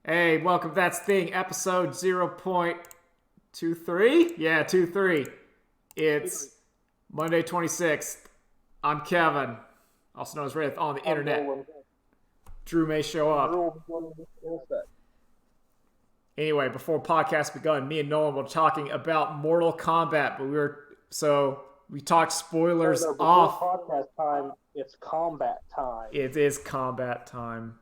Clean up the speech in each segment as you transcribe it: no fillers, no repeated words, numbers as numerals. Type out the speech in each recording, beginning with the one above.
Hey, welcome to That's Thing, episode 0.23? Yeah, 23. It's Monday 26th. I'm Kevin, also known as Griffith on the internet. Drew may show up. Anyway, before podcast begun, me and Nolan were talking about Mortal Kombat, but we talked spoilers off. Podcast time, it's combat time. It is combat time.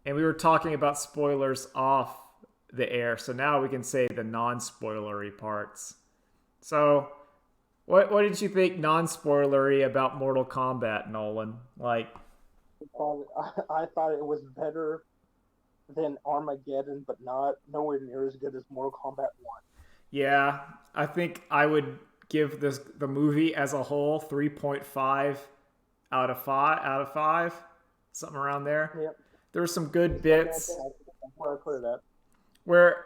And we were talking about spoilers off the air, so now we can say the non-spoilery parts. So, what did you think non-spoilery about Mortal Kombat, Nolan? I thought it was better than Armageddon, but nowhere near as good as Mortal Kombat 1. Yeah, I think I would give the movie as a whole 3.5 out of 5, something around there. Yep. There were some good bits Where I put it at. where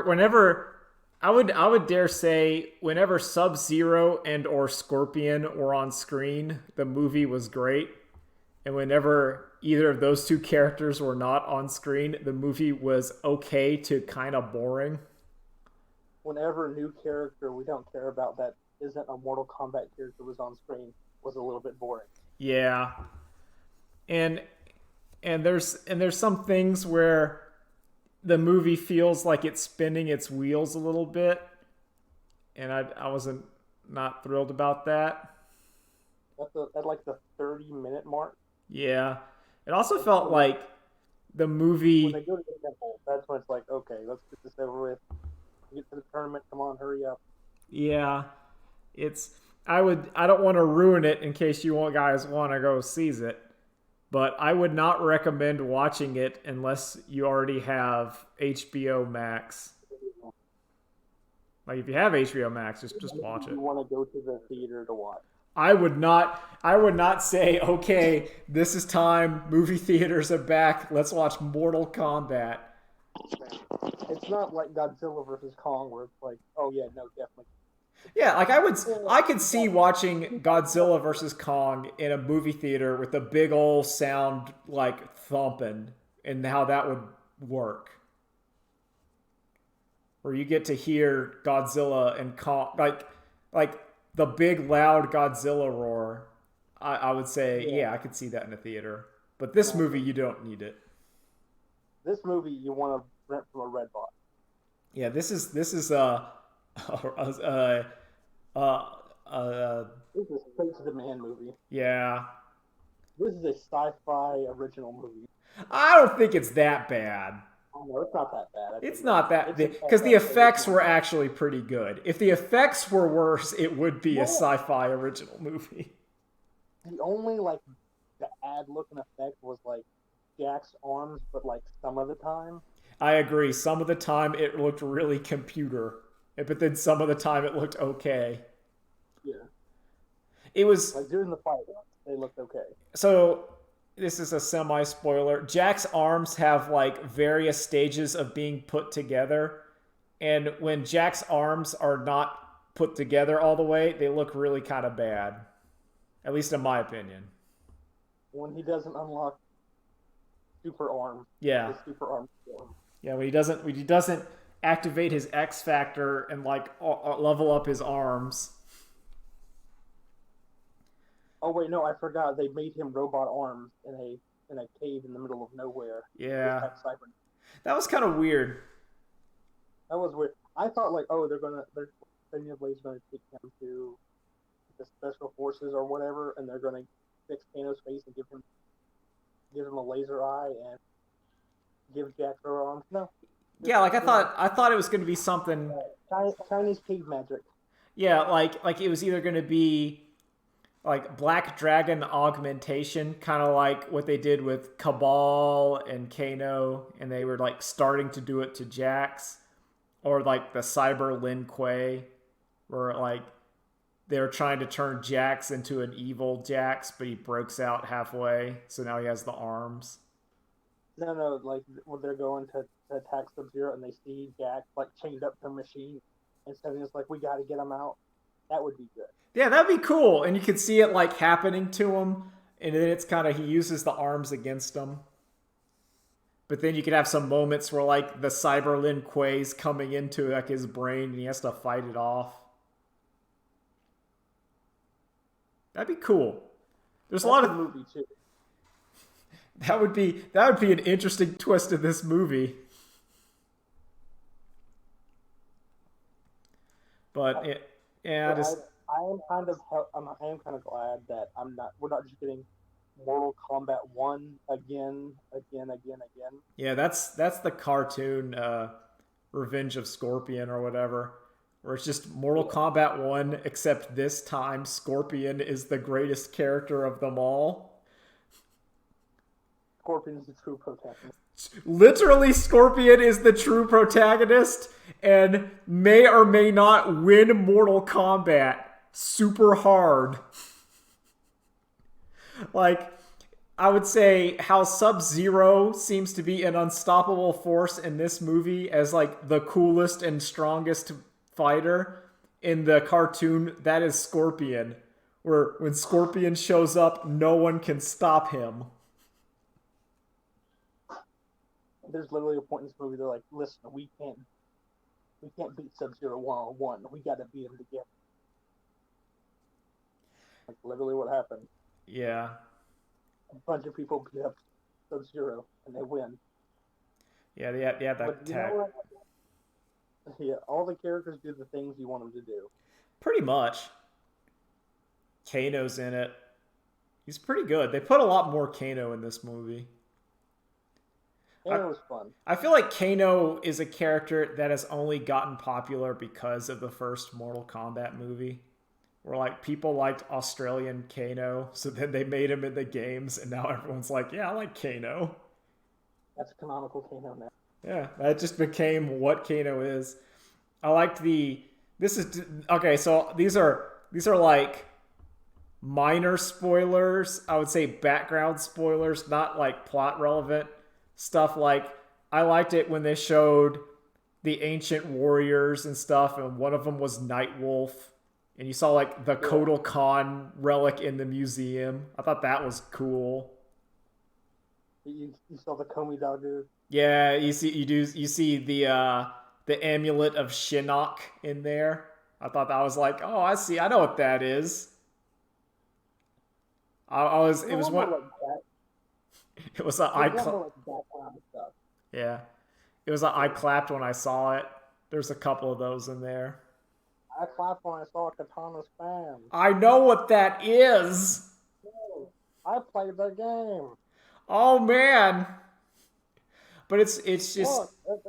whenever I would dare say whenever Sub-Zero and or Scorpion were on screen, the movie was great. And whenever either of those two characters were not on screen, the movie was okay to kind of boring. Whenever a new character we don't care about that isn't a Mortal Kombat character was on screen was a little bit boring. Yeah. And there's some things where the movie feels like it's spinning its wheels a little bit, and I wasn't not thrilled about that. At like the 30-minute mark. Yeah, it also felt like the movie. When they go to the temple, that's when it's like, okay, let's get this over with. Get to the tournament. Come on, hurry up. Yeah, I don't want to ruin it in case you guys want to go seize it. But I would not recommend watching it unless you already have HBO Max. Like if you have HBO Max, just watch it. You want to go to the theater to watch. I would not say, okay, this is time, movie theaters are back, let's watch Mortal Kombat. It's not like Godzilla versus Kong where it's like, oh yeah, no, definitely. Yeah, like I could see watching Godzilla versus Kong in a movie theater with a big old sound like thumping and how that would work. Where you get to hear Godzilla and Kong like the big loud Godzilla roar. I would say, yeah, I could see that in a theater. But this movie you don't need it. This movie you want to rent from a red box. Yeah, this is This is Space Demand movie. Yeah. This is a sci-fi original movie. I don't think it's that bad. Oh, no, it's not that bad. It's not that because the effects were actually pretty good. If the effects were worse, it would be a sci-fi original movie. The only the ad-looking effect was Jack's arms, but some of the time. I agree. Some of the time it looked really computer, but then some of the time it looked okay. Yeah. It was during the fight, they looked okay. So this is a semi-spoiler. Jack's arms have various stages of being put together, and when Jack's arms are not put together all the way, they look really kind of bad. At least in my opinion. When he doesn't unlock super arm. Yeah. Super arm skill. Yeah, when he doesn't activate his X factor and level up his arms. Oh wait, no, I forgot. They made him robot arms in a cave in the middle of nowhere. Yeah. That was kind of weird. That was weird. I thought Blade's gonna take him to the special forces or whatever, and they're gonna fix Thanos' face and give him a laser eye and give Jack her arms. No. Yeah, I thought it was going to be something Chinese cave magic. Yeah, like it was either going to be Black Dragon augmentation, kind of like what they did with Cabal and Kano, and they were starting to do it to Jax, or the Cyber Lin Kuei, where they were trying to turn Jax into an evil Jax, but he breaks out halfway, so now he has the arms. No, when they're going to attack Sub-Zero and they see Jack chained up to a machine, and so it's we got to get him out. That would be good. Yeah, that'd be cool, and you could see it happening to him, and then it's kind of he uses the arms against him. But then you could have some moments where like the Cyber Lin Kuei's coming into like his brain and he has to fight it off. That'd be cool. There's a lot of movie too. that would be an interesting twist in this movie. But I am kind of glad that we're not just getting Mortal Kombat 1 again. Yeah, that's the cartoon Revenge of Scorpion or whatever, where it's just Mortal Kombat 1, except this time Scorpion is the greatest character of them all. Scorpion is the true protagonist. Literally, Scorpion is the true protagonist and may or may not win Mortal Kombat super hard. Like, I would say how Sub-Zero seems to be an unstoppable force in this movie as, like, the coolest and strongest fighter. In the cartoon, that is Scorpion. Where when Scorpion shows up, no one can stop him. There's literally a point in this movie they're like, listen, we can't beat Sub-Zero one-on-one. We gotta beat him together. Like literally what happened. Yeah. A bunch of people beat up Sub-Zero and they win. Yeah, they had that tag. Yeah, all the characters do the things you want them to do. Pretty much. Kano's in it. He's pretty good. They put a lot more Kano in this movie. Kano was fun. I feel like Kano is a character that has only gotten popular because of the first Mortal Kombat movie. Where like people liked Australian Kano, so then they made him in the games, and now everyone's like, yeah, I like Kano. That's a canonical Kano now. Yeah, that just became what Kano is. I liked okay, so these are like minor spoilers. I would say background spoilers, not like plot relevant stuff. Like, I liked it when they showed the ancient warriors and stuff, and one of them was Nightwolf, and you saw like the Kotal Khan relic in the museum. I thought that was cool. You saw the Komi-Dagu. Yeah, you see the amulet of Shinnok in there. I thought that was like, oh, I know what that is. It was an eye clap. Yeah. It was an eye clapped when I saw it. There's a couple of those in there. I clapped when I saw Katana Spam. I know what that is. I played the game. Oh man. But it's just Look,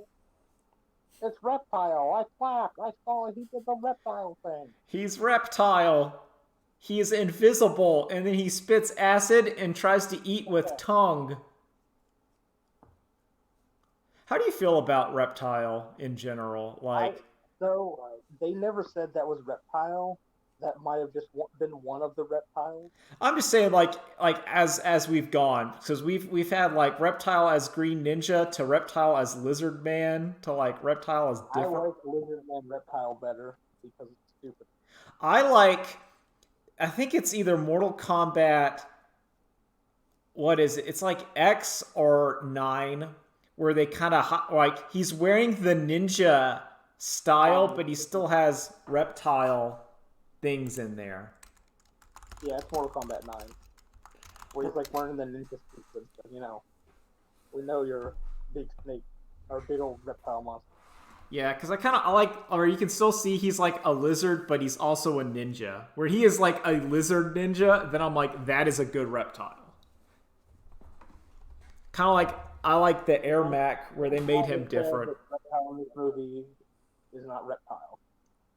it's Reptile. I clapped. I saw he did the reptile thing. He's Reptile. He is invisible, and then he spits acid and tries to eat with tongue. How do you feel about Reptile in general? They never said that was Reptile. That might have just been one of the reptiles. I'm just saying, like as we've gone, because we've had like Reptile as Green Ninja to Reptile as Lizard Man to like Reptile as different. I like Lizard Man Reptile better because it's stupid. I think it's either Mortal Kombat. What is it? It's like X or 9, where they kind of like he's wearing the ninja style, but he still has reptile things in there. Yeah, it's Mortal Kombat 9. Where he's like wearing the ninja suit, but we know you're a big snake or a big old reptile monster. Yeah, because I like, or you can still see he's like a lizard, but he's also a ninja. Where he is like a lizard ninja, then I'm like, that is a good reptile. Kind of like, I like the Air Mac where they made him different. Reptile in this movie is not Reptile.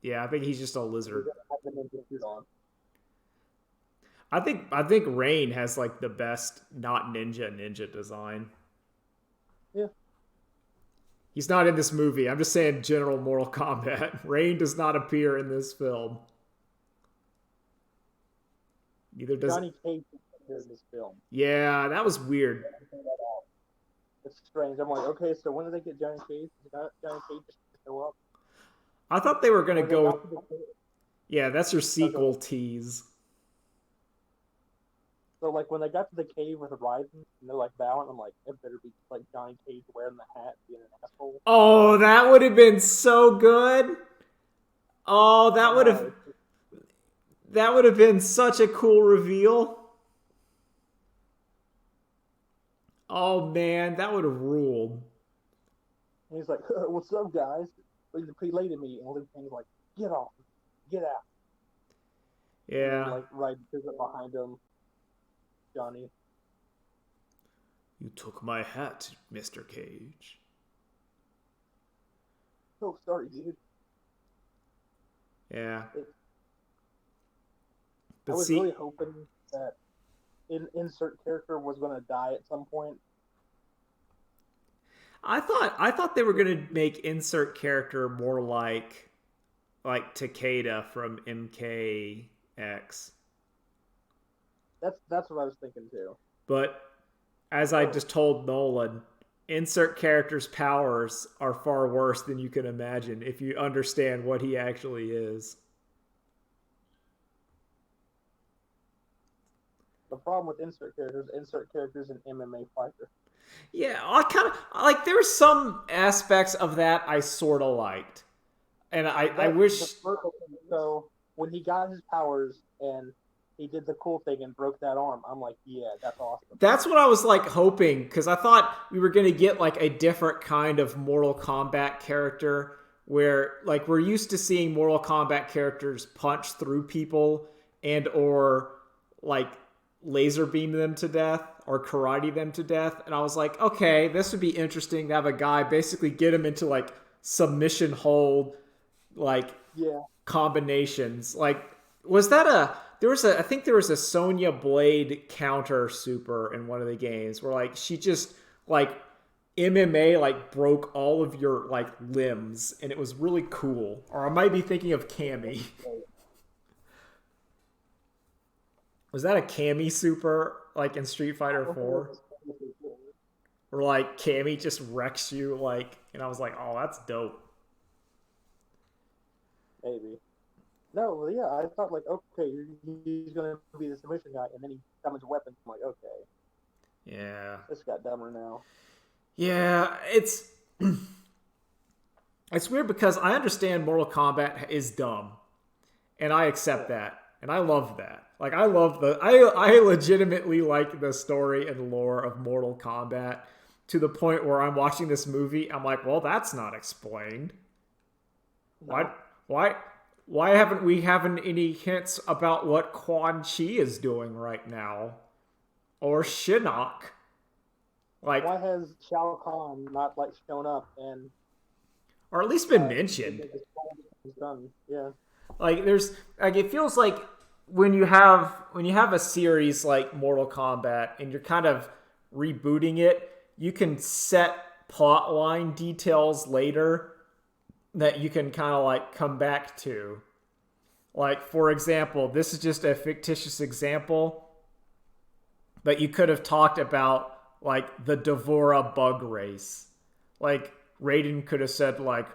Yeah, I think he's just a lizard. He doesn't have the ninja suit on. I think Rain has like the best not ninja design. Yeah. He's not in this movie. I'm just saying general Mortal Kombat. Rain does not appear in this film. Neither does Johnny Cage appears in this film. Yeah, that was weird. It's strange. I'm like, okay, so when did they get Johnny Cage? Did Johnny Cage just show up? I thought they were going to go... Yeah, that's your sequel tease. So like when they got to the cave with Raiden and they're like bowing, I'm like, it better be like Johnny Cage wearing the hat, being an asshole. Oh, that would have been so good. Oh, Somehow, that would have been such a cool reveal. Oh man, that would have ruled. and he's like, "What's up, guys?" He laid at me, and Liu Kang's like, "Get off, get out." And then Yeah. like Raiden picks up behind him, Johnny. You took my hat, Mr. Cage. Oh, sorry, dude. Yeah. I But was see, really hoping that insert character was going to die at some point. I thought they were gonna make insert character more like Takeda from MKX. That's what I was thinking too. But as I just told Nolan, insert character's powers are far worse than you can imagine if you understand what he actually is. The problem with insert characters in MMA fighter. Yeah, I kind of like there were some aspects of that I sort of liked. And I wish. So when he got his powers and he did the cool thing and broke that arm, I'm like, yeah, that's awesome. That's what I was like hoping, because I thought we were going to get like a different kind of Mortal Kombat character where like we're used to seeing Mortal Kombat characters punch through people and or like laser beam them to death or karate them to death. And I was like, okay, this would be interesting to have a guy basically get him into like submission hold, like combinations. Like, was that I think there was a Sonya Blade counter super in one of the games where like she just like MMA like broke all of your like limbs and it was really cool. Or I might be thinking of Cammy. Was that a Cammy super like in Street Fighter 4? Where like Cammy just wrecks you like, and I was like, oh, that's dope. Maybe. No, yeah, I thought like, okay, he's gonna be the submission guy, and then he summons a weapon. I'm like, okay, Yeah. this got dumber now. Yeah, it's it's weird because I understand Mortal Kombat is dumb, and I accept that, and I love that. Like I legitimately like the story and lore of Mortal Kombat to the point where I'm watching this movie, I'm like, well, that's not explained. No. Why haven't we any hints about what Quan Chi is doing right now? Or Shinnok? Like, why has Shao Kahn not like shown up and or at least been mentioned? Done. Yeah. Like there's like it feels like when you have a series like Mortal Kombat and you're kind of rebooting it, you can set plotline details later that you can kind of like come back to. Like, for example, this is just a fictitious example, but you could have talked about like the Devora bug race. Like Raiden could have said like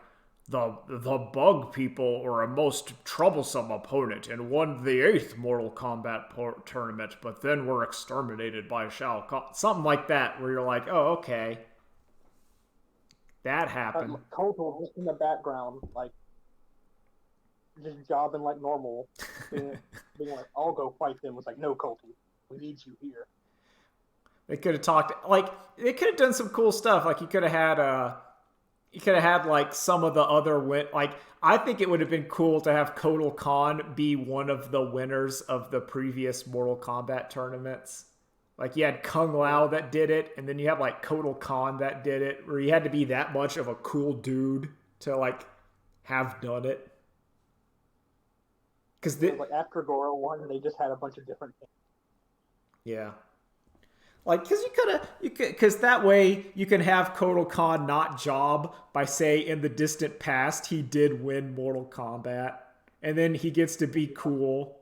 the bug people are a most troublesome opponent and won the 8th Mortal Kombat tournament, but then were exterminated by Shao Kahn. Something like that, where you're like, oh, okay. That happened. Kotal just in the background, like, just jobbing like normal. being like, I'll go fight them. It's like, no, Kotal, we need you here. They could have talked, like, they could have done some cool stuff. Like, you could have had like some of the other like I think it would have been cool to have Kotal Khan be one of the winners of the previous Mortal Kombat tournaments. Like you had Kung Lao that did it, and then you have like Kotal Khan that did it, where you had to be that much of a cool dude to like have done it. Because like after Goro won, they just had a bunch of different things. Yeah. Like, because that way you can have Kotal Khan not job by say in the distant past he did win Mortal Kombat, and then he gets to be cool.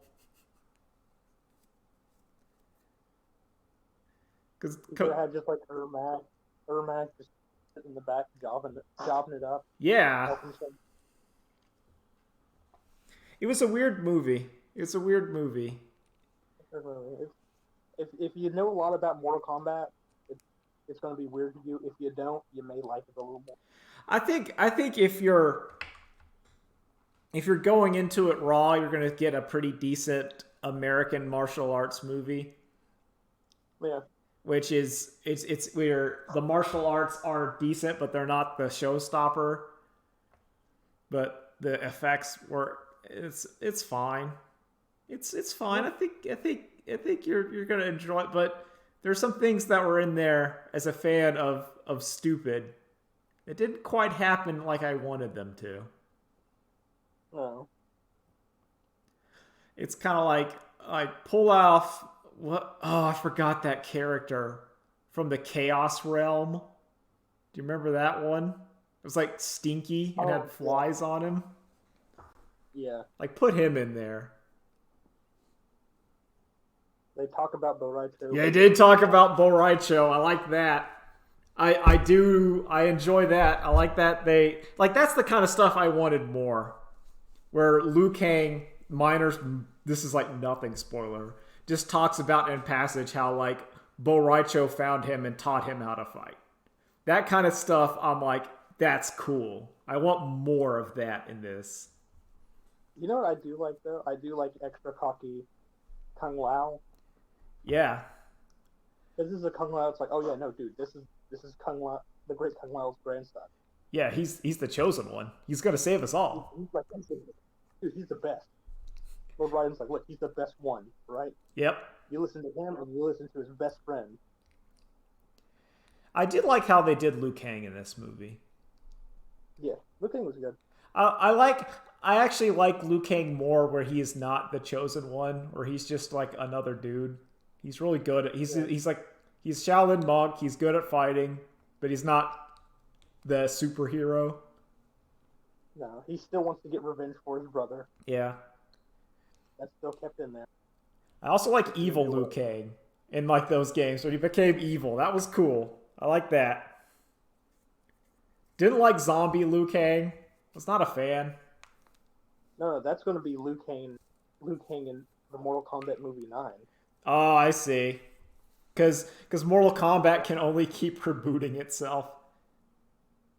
Because had just like Ermac just sitting in the back jobbing it up. Yeah. It was a weird movie. It's a weird movie. if you know a lot about Mortal Kombat, it's going to be weird to you. If you don't, you may like it a little more. I think if you're going into it raw, you're going to get a pretty decent American martial arts movie. Yeah. Which is it's where the martial arts are decent, but they're not the showstopper. But the effects were it's fine. It's fine. I think you're gonna enjoy it, but there's some things that were in there as a fan of stupid. It didn't quite happen like I wanted them to. No. It's kind of like pull off what? Oh, I forgot that character from the Chaos Realm. Do you remember that one? It was like stinky and had flies on him. Yeah. Like put him in there. They talk about Bo Raicho. Yeah, they did talk about Bo Raicho. I like that. I do. I enjoy that. I like that they like that's the kind of stuff I wanted more. Where Liu Kang, minors, this is like nothing spoiler, just talks about in passage how like Bo Raicho found him and taught him how to fight. That kind of stuff, I'm like, that's cool. I want more of that in this. You know what I do like though? I do like extra cocky Kung Lao. Yeah. This is a Kung Lao. It's like, oh yeah, no, dude, this is Kung Lao, the great Kung Lao's grandson. Yeah, he's the chosen one. He's gonna save us all. He's like, dude, he's the best. Lord Raiden's like, look, he's the best one, right? Yep. You listen to him and you listen to his best friend. I did like how they did Liu Kang in this movie. Yeah, Liu Kang was good. I actually like Liu Kang more where he is not the chosen one, where he's just like another dude. He's really good. He's Shaolin monk. He's good at fighting, but he's not the superhero. No, he still wants to get revenge for his brother. Yeah. That's still kept in there. I also like evil Liu Kang in like those games when he became evil. That was cool. I like that. Didn't like zombie Liu Kang. Was not a fan. No, that's going to be Liu Kang in the Mortal Kombat movie 9. Oh, I see. Because Mortal Kombat can only keep rebooting itself.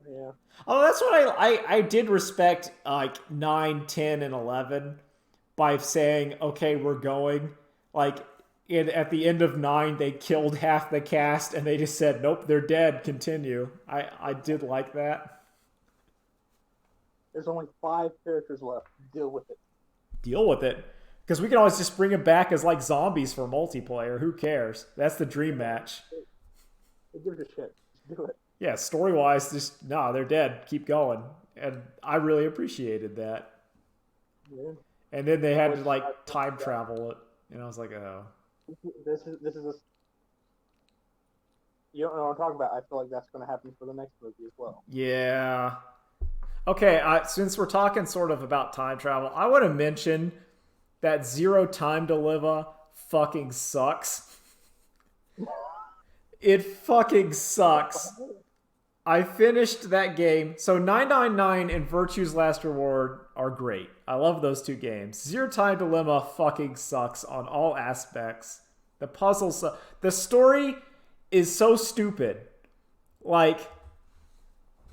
Yeah. Oh, that's what I did respect, like 9, 10, and 11 by saying, okay, we're going. Like, at the end of 9, they killed half the cast, and they just said, nope, they're dead, continue. I did like that. There's only 5 characters left. Deal with it. Deal with it. Because we can always just bring them back as, like, zombies for multiplayer. Who cares? That's the dream match. Who gives a shit? Just do it. Yeah, story-wise, just, nah, they're dead. Keep going. And I really appreciated that. Yeah. And then they had to, like, time travel it. And I was like, oh. This is a... You don't know what I'm talking about. I feel like that's going to happen for the next movie as well. Yeah. Okay, since we're talking sort of about time travel, I want to mention that Zero Time to Live fucking sucks. It fucking sucks. I finished that game. So 999 and Virtue's Last Reward are great. I love those two games. Zero Time Dilemma fucking sucks on all aspects. The puzzles, the story is so stupid. Like,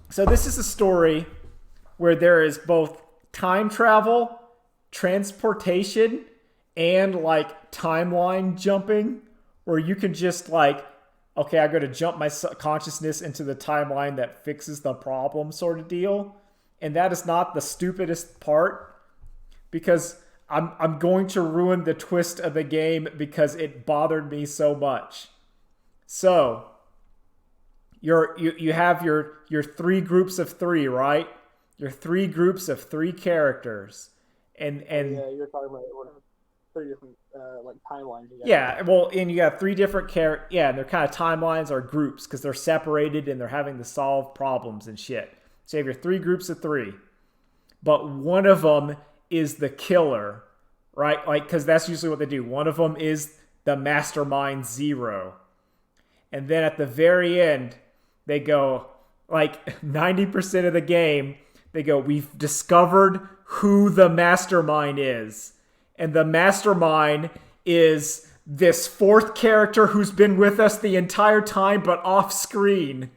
so this is a story where there is both time travel, transportation, and like timeline jumping, where you can just like, okay, I'm going to jump my consciousness into the timeline that fixes the problem sort of deal. And that is not the stupidest part, because I'm going to ruin the twist of the game because it bothered me so much. So you have your 3 groups of 3, right? Your 3 groups of 3 characters. And yeah, you're talking about 3 different like timelines. Yeah, well, and you got 3 different characters. Yeah, and they're kind of timelines or groups because they're separated and they're having to solve problems and shit. So you have your 3 groups of 3, but one of them is the killer, right? Like, because that's usually what they do. One of them is the mastermind 0, and then at the very end, they go like 90% of the game. They go, we've discovered who the mastermind is. And the mastermind is this fourth character who's been with us the entire time but off screen.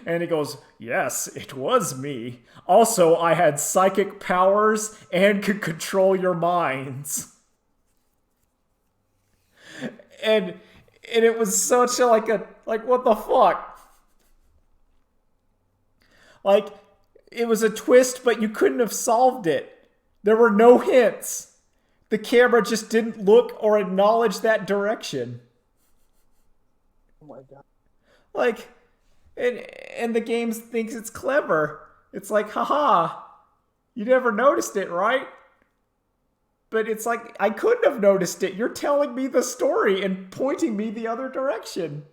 And he goes, yes, it was me. Also, I had psychic powers and could control your minds. And it was such a, like, what the fuck? Like, it was a twist, but you couldn't have solved it. There were no hints. The camera just didn't look or acknowledge that direction. Oh my god. Like, and the game thinks it's clever. It's like, haha, you never noticed it, right? But it's like, I couldn't have noticed it. You're telling me the story and pointing me the other direction.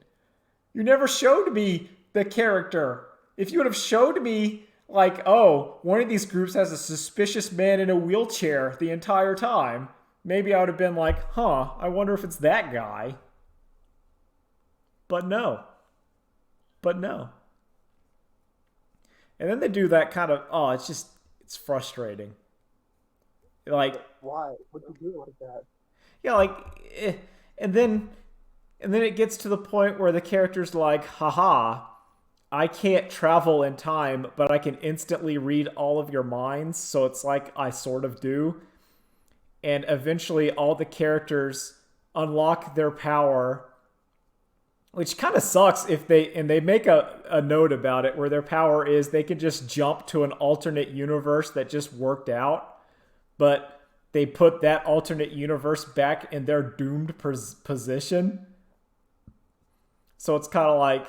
You never showed me the character. If you would have showed me, like, oh, one of these groups has a suspicious man in a wheelchair the entire time, maybe I would have been like, huh, I wonder if it's that guy. But no. And then they do that kind of, it's frustrating. Like, why would you do it like that? Yeah, like, and then it gets to the point where the character's like, haha, I can't travel in time, but I can instantly read all of your minds, so it's like I sort of do. And eventually all the characters unlock their power, which kind of sucks if they make a note about it where their power is they can just jump to an alternate universe that just worked out, but they put that alternate universe back in their doomed position. So it's kind of like,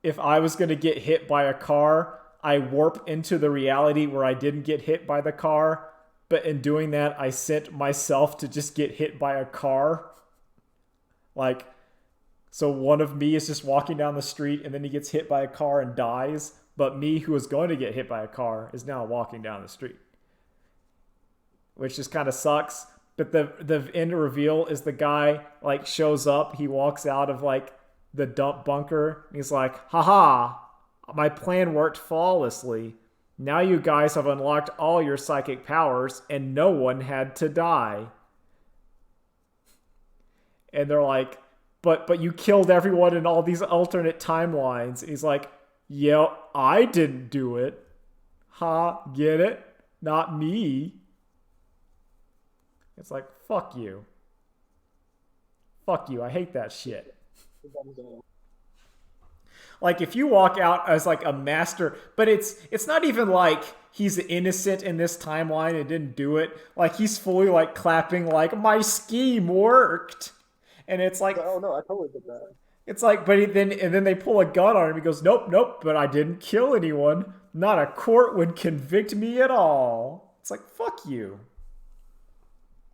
if I was going to get hit by a car, I warp into the reality where I didn't get hit by the car, but in doing that, I sent myself to just get hit by a car. Like, so one of me is just walking down the street and then he gets hit by a car and dies, but me, who was going to get hit by a car, is now walking down the street. Which just kind of sucks. But the end reveal is the guy, like, shows up, he walks out of, like, the dump bunker, and he's like, haha, my plan worked flawlessly. Now you guys have unlocked all your psychic powers, and no one had to die. And they're like, but you killed everyone in all these alternate timelines. He's like, yeah, I didn't do it. Ha, get it? Not me. It's like, fuck you. Fuck you, I hate that shit. Like, if you walk out as, like, a master, but it's not even like he's innocent in this timeline and didn't do it. Like, he's fully, like, clapping, like, my scheme worked. And it's like, oh no, I totally did that. It's like, but then they pull a gun on him. He goes, nope, but I didn't kill anyone. Not a court would convict me at all. It's like, fuck you.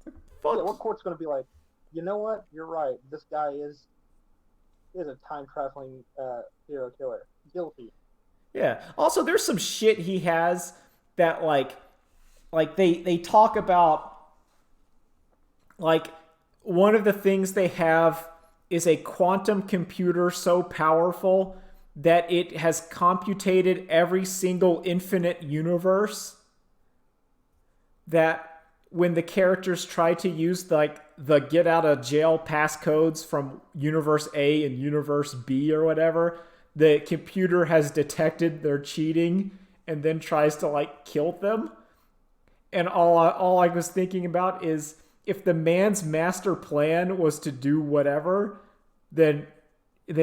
Like, fuck. Yeah, what court's gonna be like, you know what? You're right. This guy is a time traveling serial killer. Guilty. Yeah. Also, there's some shit he has that like they talk about, like, one of the things they have is a quantum computer so powerful that it has computed every single infinite universe, that when the characters try to use, like, the get out of jail passcodes from universe A and universe B or whatever, the computer has detected their cheating and then tries to, like, kill them. And all I was thinking about is, if the man's master plan was to do whatever, then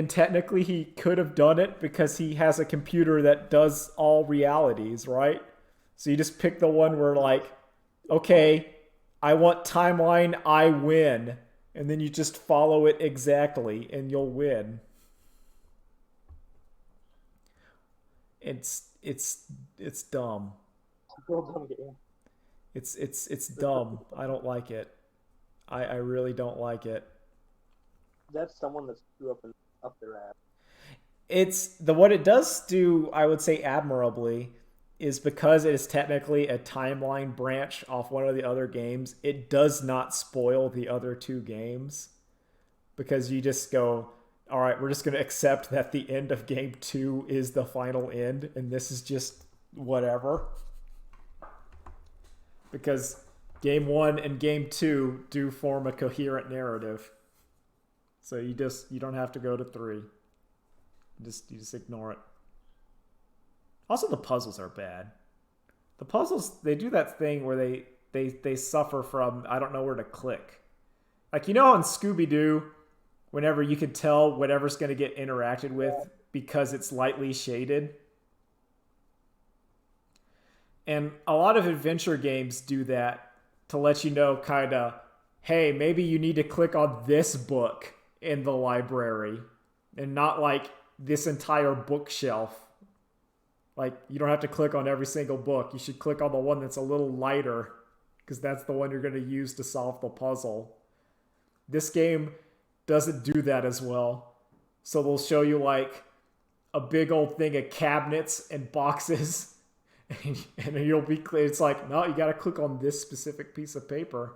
technically he could have done it because he has a computer that does all realities, right? So you just pick the one where, like, okay, I want timeline, I win. And then you just follow it exactly and you'll win. It's dumb. It's dumb. I don't like it. I really don't like it. That's someone that's too up their ass. What it does do, I would say, admirably, is because it is technically a timeline branch off one of the other games, it does not spoil the other two games. Because you just go, all right, we're just going to accept that the end of game 2 is the final end, and this is just whatever. Because Game 1 and Game 2 do form a coherent narrative. So you don't have to go to 3. You just ignore it. Also, the puzzles are bad. The puzzles, they do that thing where they suffer from, I don't know where to click. Like, you know how in Scooby-Doo, whenever you can tell whatever's going to get interacted with because it's lightly shaded? And a lot of adventure games do that to let you know kind of, hey, maybe you need to click on this book in the library and not like this entire bookshelf. Like, you don't have to click on every single book. You should click on the one that's a little lighter because that's the one you're going to use to solve the puzzle. This game doesn't do that as well. So they'll show you like a big old thing of cabinets and boxes and you'll be clear. It's like, no, you got to click on this specific piece of paper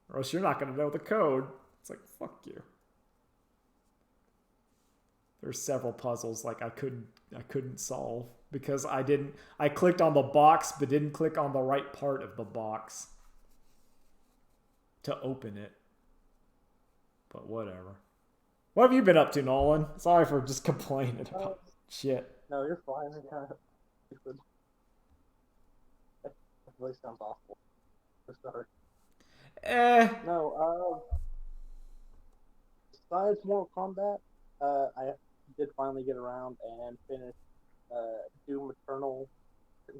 or else you're not going to know the code. It's like, fuck you. There's several puzzles like I couldn't solve because I clicked on the box but didn't click on the right part of the box to open it. But whatever. What have you been up to, Nolan? Sorry for just complaining about shit. No, you're fine. That really sounds awful. I'm sorry. No, besides Mortal Kombat, I did finally get around and finish Doom Eternal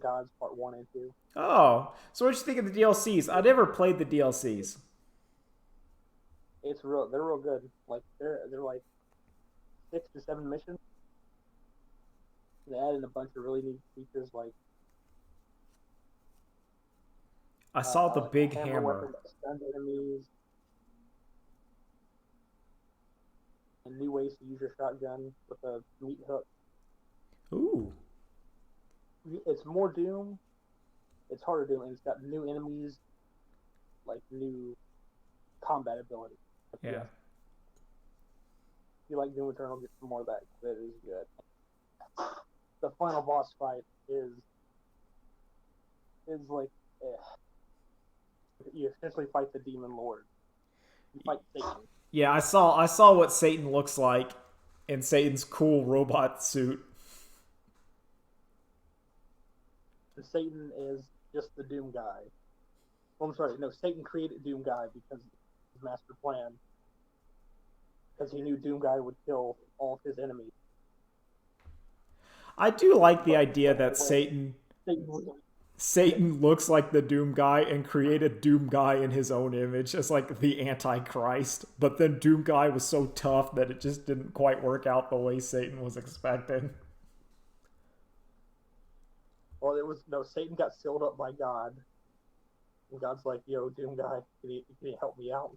Gods Part 1 and 2. Oh, so what you think of the DLCs? I never played the DLCs. They're real good. Like they're like 6 to 7 missions. They add in a bunch of really neat features like I saw the like big hammer. hammer. Weapon that stuns enemies. And new ways to use your shotgun with a meat hook. Ooh. It's more Doom. It's harder Doom, and it's got new enemies, like new combat ability. Yeah. If you like Doom Eternal, get some more of that. That is good. The final boss fight is like you essentially fight the Demon Lord. You fight Satan. Yeah, I saw what Satan looks like in Satan's cool robot suit. And Satan is just the Doom guy. Well, I'm sorry, no, Satan created Doom guy because his master plan. Because he knew Doom guy would kill all of his enemies. I do like the idea that Satan looks like the Doom guy and created Doom guy in his own image as like the Antichrist. But then Doom guy was so tough that it just didn't quite work out the way Satan was expecting. Well, Satan got sealed up by God. And God's like, yo, Doom guy, can you help me out?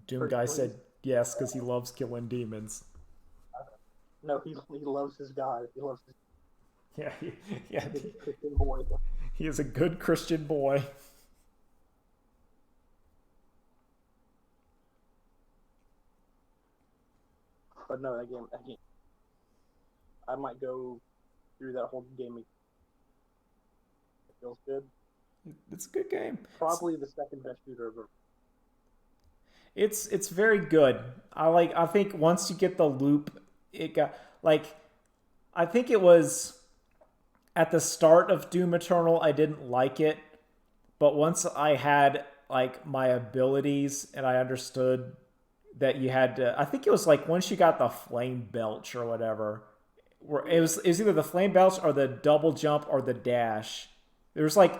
Doom guy said yes because he loves killing demons. No, he loves his God. He loves his Christian boy. He is a good Christian boy. But no, that game, I might go through that whole game. It feels good. It's a good game. Probably the second best shooter ever. It's very good. I think once you get the loop, it got I think it was at the start of Doom Eternal I didn't like it, but once I had like my abilities and I understood that you had to, I think it was like once you got the flame belch or whatever, where it was either the flame belch or the double jump or the dash. It was like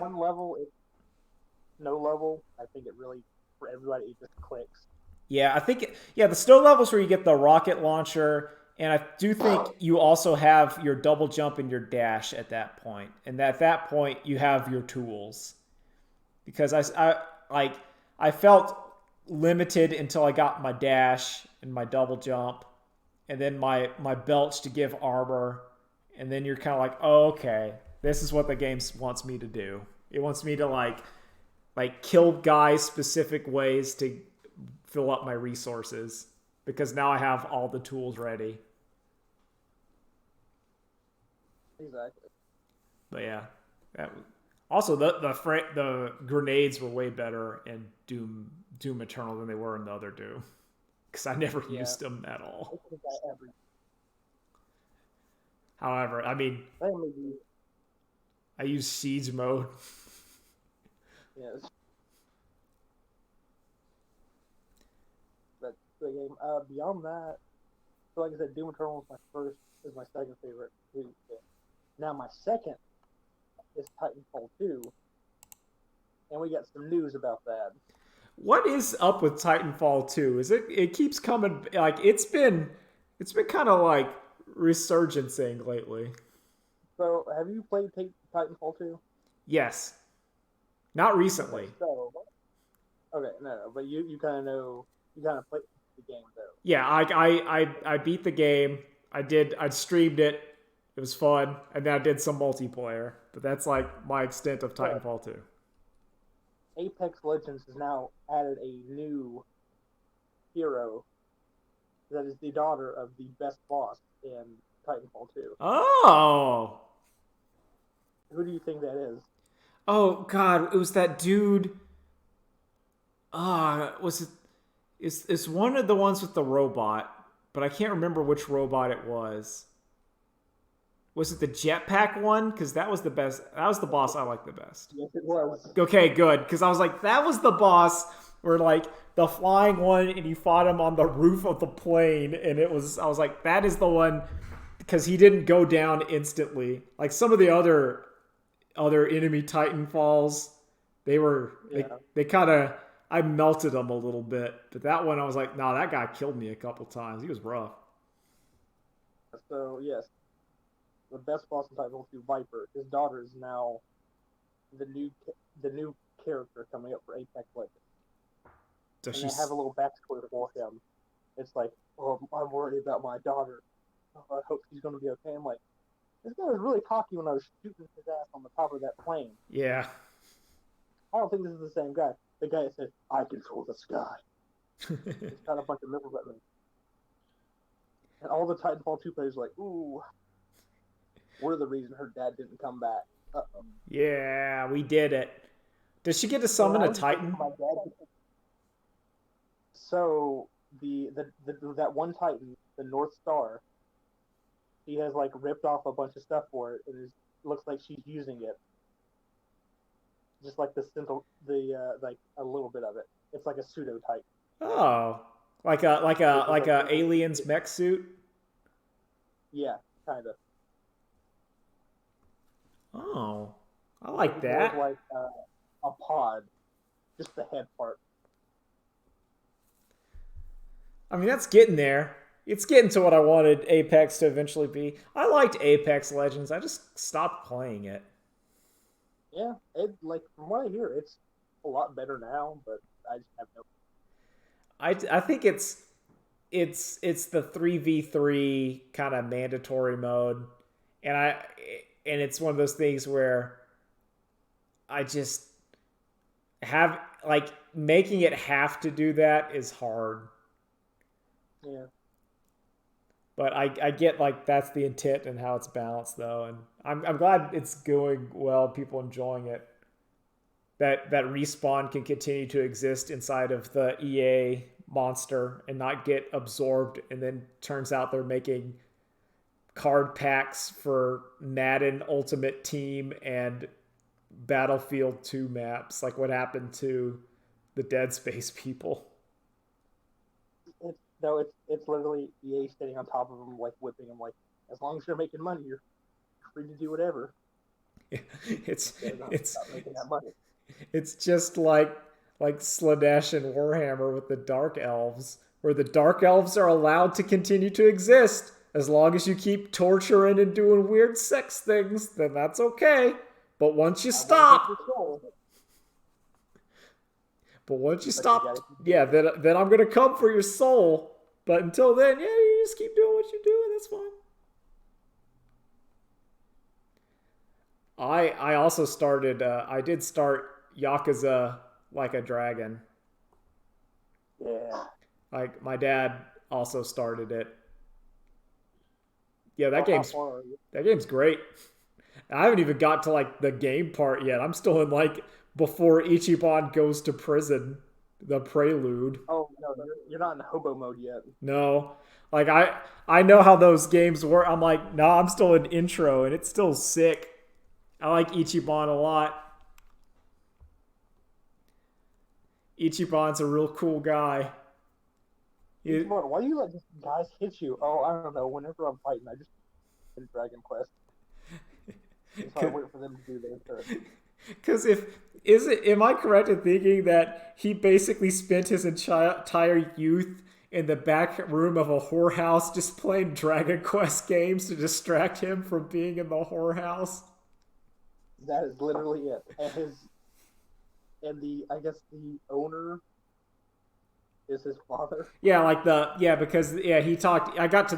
one level, no level. I think it really for everybody it just clicks. Yeah, I think the snow levels where you get the rocket launcher, and I do think you also have your double jump and your dash at that point. And at that point you have your tools. Because I felt limited until I got my dash and my double jump and then my belch to give armor, and then you're kind of like, oh, okay, this is what the game wants me to do. It wants me to like kill guys specific ways to fill up my resources because now I have all the tools ready. Exactly. But yeah, That also the grenades were way better in Doom Eternal than they were in the other Doom because I never used them at all. However, I mean, I use siege mode. Yes. That's the game. Beyond that, so like I said, Doom Eternal is my second favorite game. Now my second is Titanfall 2, and we got some news about that. What is up with Titanfall 2? Is it keeps coming like it's been kind of like resurgencing lately. So, have you played Titanfall 2? Yes. Not recently. Okay, no, but you kind of know, you kind of played the game though. Yeah, I beat the game. I streamed it. It was fun, and then I did some multiplayer. But that's like my extent of Titanfall 2. Apex Legends has now added a new hero that is the daughter of the best boss in Titanfall 2. Oh! Who do you think that is? Oh, God. It was that dude. Was it... It's one of the ones with the robot, but I can't remember which robot it was. Was it the jetpack one? Because that was the best. That was the boss I liked the best. Yes, it was. Okay, good. Because I was like, that was the boss where like the flying one, and you fought him on the roof of the plane, and I was like, that is the one, because he didn't go down instantly. Like some of the other enemy Titanfalls, they kind of, I melted them a little bit, but that one I was like, nah, that guy killed me a couple times. He was rough. So yes, the best boss in Titanfall 2, Viper. His daughter is now the new character coming up for Apex Legends. And they have a little backstory for him. It's like, oh, I'm worried about my daughter. Oh, I hope she's going to be okay. I'm like, this guy was really cocky when I was shooting his ass on the top of that plane. Yeah. I don't think this is the same guy. The guy that said, I control the sky. It's got a bunch of missiles at me. And all the Titanfall 2 players are like, ooh, we're the reason her dad didn't come back. Uh-oh. Yeah, we did it. Does she get to summon a Titan? So that one Titan, the North Star, he has like ripped off a bunch of stuff for it, and it looks like she's using it. Just like like a little bit of it. It's like a pseudo Titan. Oh, like a alien's mech suit. Yeah, kind of. Oh, I like that. Like a pod, just the head part. I mean, that's getting there. It's getting to what I wanted Apex to eventually be. I liked Apex Legends. I just stopped playing it. Yeah, like from what I hear, it's a lot better now, but I just have no. I think it's the 3v3 kind of mandatory mode, and it's one of those things where I just have like making it have to do that is hard. Yeah. But I get like that's the intent and how it's balanced though, and I'm glad it's going well. People enjoying it. That Respawn can continue to exist inside of the EA monster and not get absorbed, and then turns out they're making card packs for Madden Ultimate Team and Battlefield 2 maps, like what happened to the Dead Space people. It's literally EA sitting on top of them, like whipping them, like as long as you're making money, you're free to do whatever. It's making that money. It's just like Slaanesh and Warhammer with the Dark Elves, where the Dark Elves are allowed to continue to exist as long as you keep torturing and doing weird sex things. Then that's okay. But once you stop. But once you stop, yeah, then I'm gonna come for your soul. But until then, yeah, you just keep doing what you're doing. That's fine. I also started. I did start Yakuza Like a Dragon. Yeah. Like my dad also started it. Yeah, that game's great. I haven't even got to like the game part yet. I'm still in like before Ichiban goes to prison, the prelude. Oh no, you're not in hobo mode yet. No. Like I know how those games work. I'm like, no, I'm still in intro and it's still sick. I like Ichiban a lot. Ichiban's a real cool guy. Why do you let these guys hit you? Oh, I don't know. Whenever I'm fighting, I just in Dragon Quest. So I wait for them to do their turn. Because am I correct in thinking that he basically spent his entire youth in the back room of a whorehouse just playing Dragon Quest games to distract him from being in the whorehouse? That is literally it. And I guess the owner is his father. Yeah, because he talked. I got to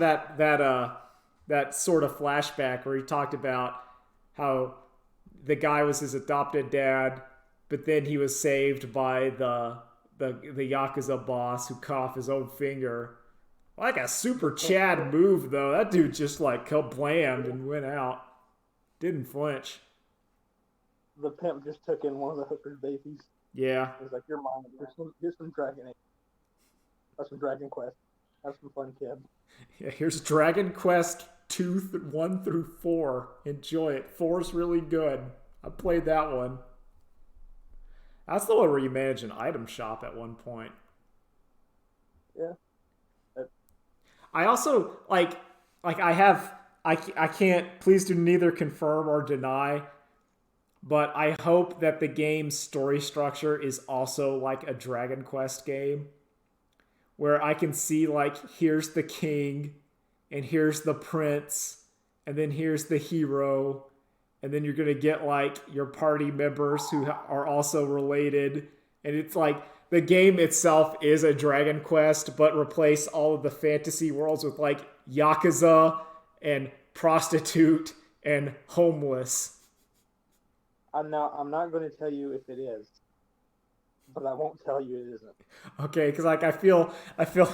that sort of flashback where he talked about how the guy was his adopted dad, but then he was saved by the Yakuza boss who cut off his own finger. Like a super Chad move though. That dude just like kablammed and went out. Didn't flinch. The pimp just took in one of the hooker's babies. Yeah. He was like, "You're mine. Here's some Dragon Age. That's some Dragon Quest. Have some fun, kid." Yeah, here's Dragon Quest 1 through 4. Enjoy it. 4's really good. I played that one. That's the one where you manage an item shop at one point. Yeah. I also I can't, please do neither confirm or deny, but I hope that the game's story structure is also like a Dragon Quest game where I can see like here's the king and here's the prince and then here's the hero and then you're going to get like your party members who are also related, and it's like the game itself is a Dragon Quest but replace all of the fantasy worlds with like Yakuza and prostitute and homeless. I'm not going to tell you if it is, but I won't tell you it isn't. Okay, because like I feel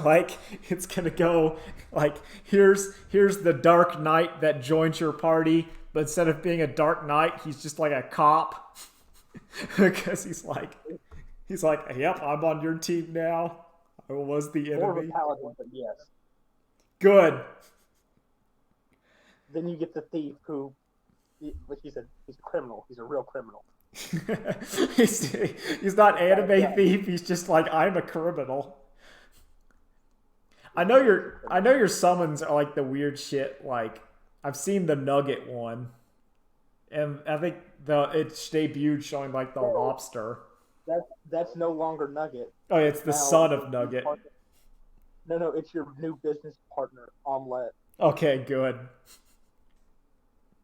like it's gonna go like here's the Dark Knight that joins your party, but instead of being a Dark Knight, he's just like a cop because he's like, yep, I'm on your team now. I was the enemy. More of a paladin, but yes. Good. Then you get the thief who, like you said, he's a criminal. He's a real criminal. he's not anime thief. He's just like, I'm a criminal. I know your summons are like the weird shit. Like I've seen the Nugget one, and I think it's debuted showing like the lobster. That's no longer Nugget. Oh, it's the son of Nugget. No, it's your new business partner, Omelette. Okay, good.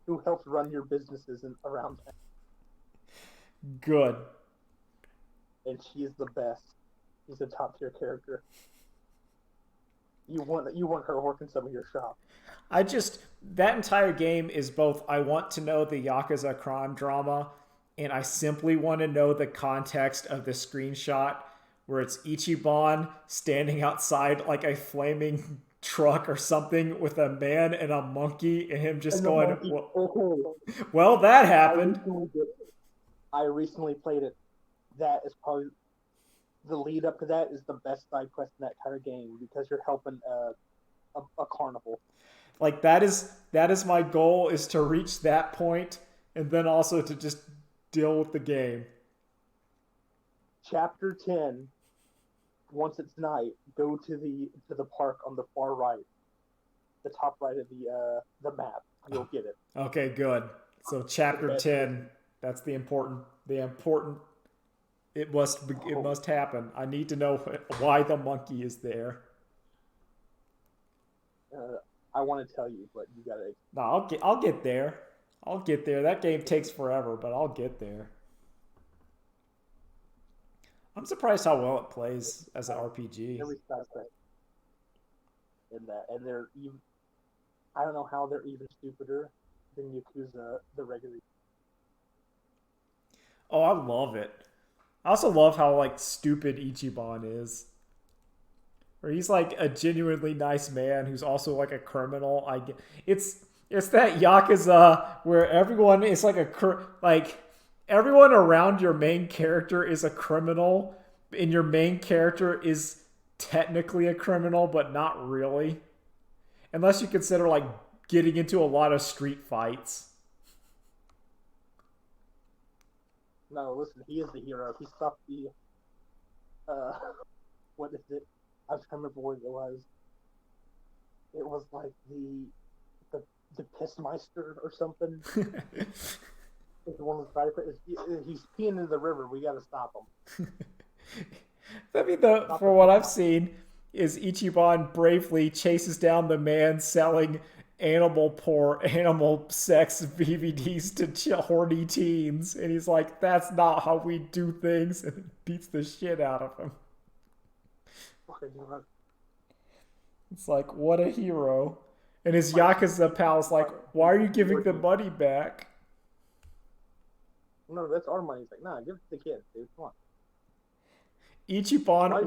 Who helps run your businesses around town. Good. And she is the best. She's a top tier character. You want her working some of your shop. That entire game is both I want to know the Yakuza crime drama, and I simply want to know the context of the screenshot where it's Ichiban standing outside like a flaming truck or something with a man and a monkey and him just going, well, that happened. I recently played it. That is probably the lead up to that is the best side quest in that entire game because you're helping a carnival. Like that is my goal, is to reach that point and then also to just deal with the game. Chapter 10. Once it's night, go to the park on the far right, the top right of the map. You'll get it. Okay, good. So chapter 10. That's the important. It must happen. I need to know why the monkey is there. I want to tell you, but you gotta. No, I'll get there. I'll get there. That game takes forever, but I'll get there. I'm surprised how well it plays as an RPG. In that, and they're even. I don't know how they're even stupider than Yakuza, the regular. Oh, I love it. I also love how like stupid Ichiban is. Where he's like a genuinely nice man who's also like a criminal. It's that Yakuza where everyone is like like everyone around your main character is a criminal, and your main character is technically a criminal, but not really. Unless you consider like getting into a lot of street fights. No, listen, he is the hero. He stopped the uh, what is it? I was trying to remember what it was. It was like the Pissmeister or something. It's one of the he's peeing in the river. We got to stop him. I mean, for what I've seen, is Ichiban bravely chases down the man selling animal sex DVDs to horny teens, and he's like, "That's not how we do things," and beats the shit out of him. It's like, what a hero. And his Yakuza pal's like, "Why are you giving the money back?" No, that's our money. He's like, nah, give it to the kids, dude. Come on. Ichiban,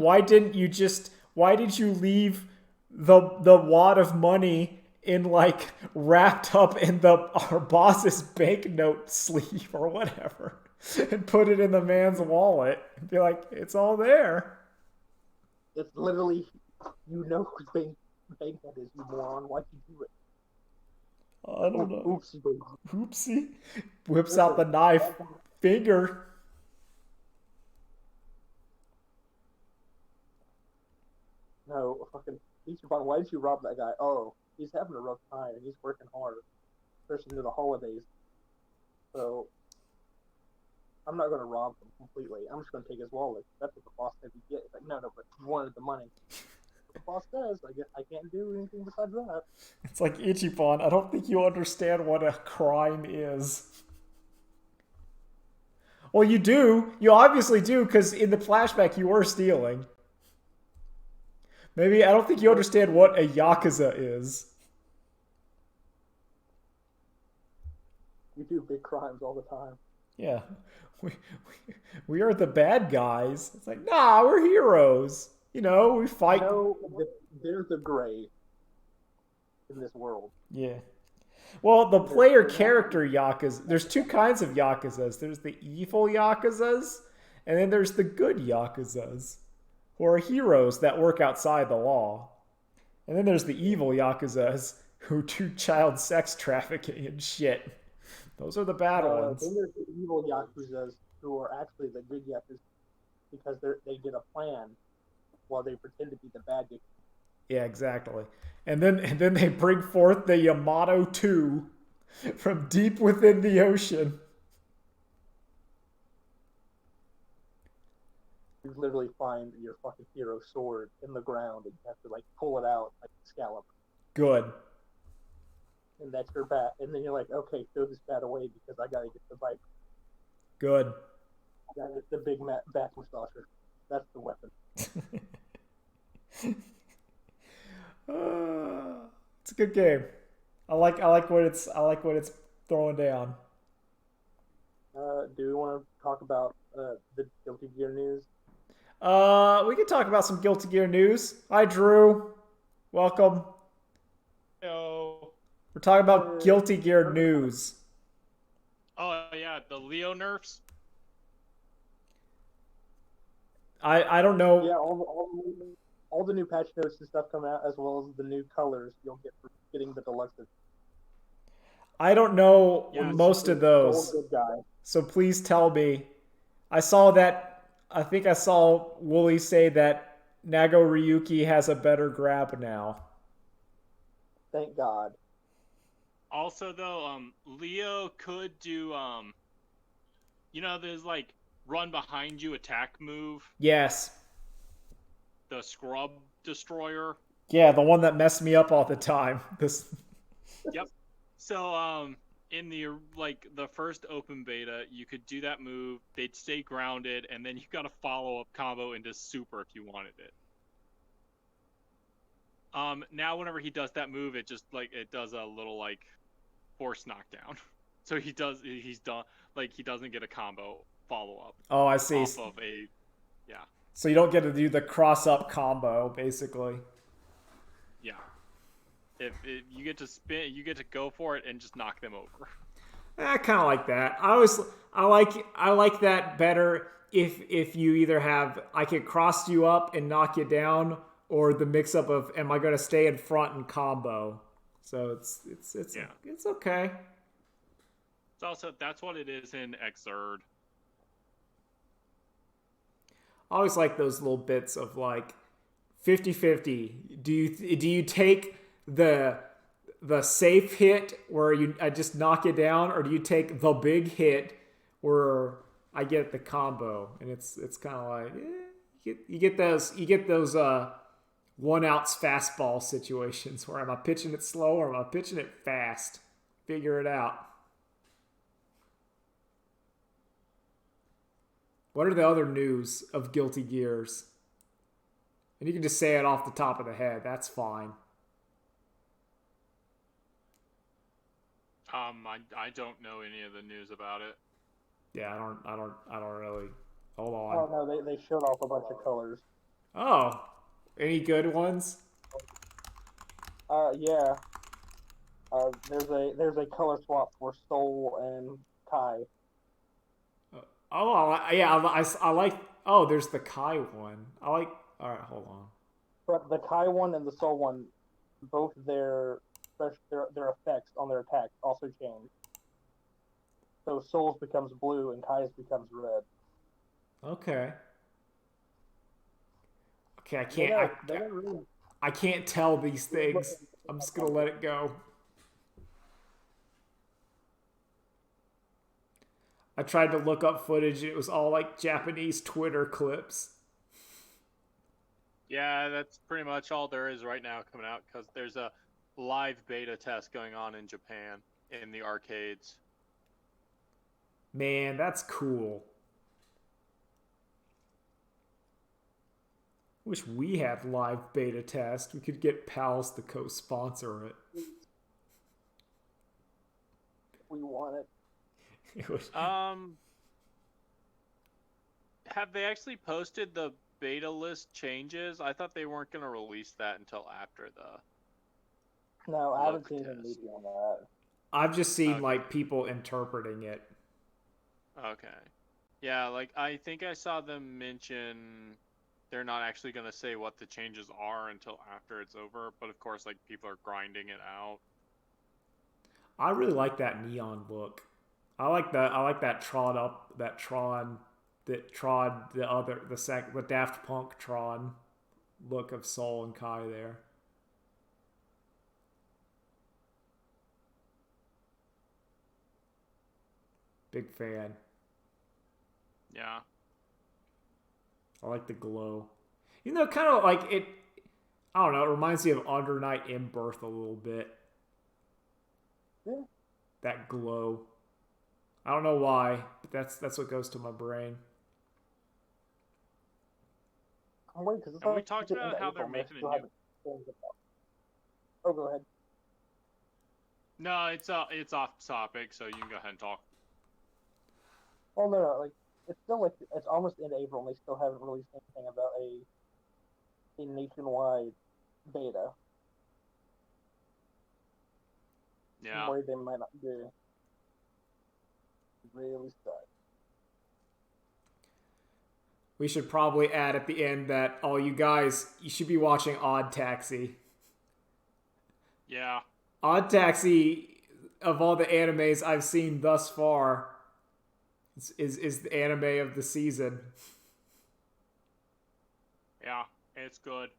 why did you leave the wad of money in like wrapped up in our boss's banknote sleeve or whatever, and put it in the man's wallet and be like, it's all there? It's literally, you know whose banknote is, you moron. Why'd you do it? I don't know. Oopsie, baby. Oopsie. Whips out the knife. Finger. No, fucking Ichiban, why did you rob that guy? Oh, he's having a rough time and he's working hard, especially into the holidays. So I'm not gonna rob him completely. I'm just gonna take his wallet. That's what the boss said he'd get. It's like, no, but he wanted the money. What the boss says, I guess I can't do anything besides that. It's like, Ichiban, I don't think you understand what a crime is. Well, you do. You obviously do, because in the flashback you were stealing. Maybe, I don't think you understand what a Yakuza is. We do big crimes all the time. Yeah. We are the bad guys. It's like, nah, we're heroes. You know, we fight. No, there's a gray in this world. Yeah. Well, the player character Yakuza, there's two kinds of Yakuzas. There's the evil Yakuzas, and then there's the good Yakuzas, who are heroes that work outside the law. And then there's the evil Yakuzas, who do child sex trafficking and shit. Those are the bad ones. Then there's the evil Yakuzas, who are actually the good Yakuzas, because they did a plan while they pretend to be the bad Yakuza. Yeah, exactly. And then they bring forth the Yamato 2 from deep within the ocean. You literally find your fucking hero sword in the ground and you have to like pull it out like Excalibur. Good. And that's your bat. And then you're like, okay, throw this bat away because I gotta get the Viper. Good. I gotta get the big bat mustasher. That's the weapon. It's a good game. I like what it's throwing down. Do we want to talk about the Guilty Gear news? We can talk about some Guilty Gear news. Hi, Drew. Welcome. Hello. We're talking about Guilty Gear news. Oh yeah, the Leo nerfs. I don't know. Yeah, all the new patch notes and stuff come out, as well as the new colors you'll get for getting the deluxe. I don't know most of those. Good guy. So please tell me. I think I saw Wooly say that Nago Ryuki has a better grab now. Thank God. Also though, Leo could do there's like run behind you attack move. Yes. The Scrub Destroyer. Yeah, the one that messed me up all the time. Yep. So in the first open beta, you could do that move, they'd stay grounded, and then you got a follow-up combo into super if you wanted it. Now whenever he does that move, it just it does a little force knockdown. So he doesn't get a combo follow-up. Oh, I see. Off of yeah. So you don't get to do the cross-up combo, basically. Yeah. If you get to spin, you get to go for it and just knock them over. I kind of like that. I like that better if you either have I can cross you up and knock you down, or the mix up of am I going to stay in front and combo. So it's okay. It's also that's what it is in Xrd. I always like those little bits of like 50-50. Do you take the safe hit where I just knock you down, or do you take the big hit where I get the combo? And it's kind of like you get those 1 ounce fastball situations where am I pitching it slow or am I pitching it fast? Figure it out. What are the other news of Guilty Gears? And you can just say it off the top of the head. That's fine. I don't know any of the news about it. Yeah, I don't really. Hold on. Oh no, they showed off a bunch of colors. Oh, any good ones? Yeah. There's a color swap for Soul and Kai. Oh, I like. Oh, there's the Kai one. I like. All right, hold on. But the Kai one and the Soul one, both their effects on their attacks also change. So Soul's becomes blue and Kai's becomes red. Okay. Okay, I can't tell these things. I'm just gonna let it go. I tried to look up footage and it was all like Japanese Twitter clips. Yeah, that's pretty much all there is right now coming out because there's a live beta test going on in Japan in the arcades. Man, that's cool. Wish we had live beta test. We could get PALS to co-sponsor it. We want it. Have they actually posted the beta list changes? I thought they weren't going to release that until after the. No, I haven't seen any media on that. I've just seen like people interpreting it. Okay. Yeah, like I think I saw them mention they're not actually going to say what the changes are until after it's over, but of course like people are grinding it out. I really like that neon look. I like that Tron the Daft Punk Tron look of Soul and Kai there. Big fan. Yeah. I like the glow. You know, kind of like it. I don't know. It reminds me of Under Night in Birth a little bit. Yeah. That glow. I don't know why, but that's what goes to my brain. I'm waiting because we talked about how they're making a new. Oh, go ahead. No, it's off topic, so you can go ahead and talk. Oh no, like it's still like it's almost in April, and they still haven't released anything about a nationwide beta. Yeah. I'm worried they might not do. Really sad. We should probably add at the end that all you guys, you should be watching Odd Taxi. Yeah. Odd Taxi, of all the animes I've seen thus far, is the anime of the season. Yeah, it's good.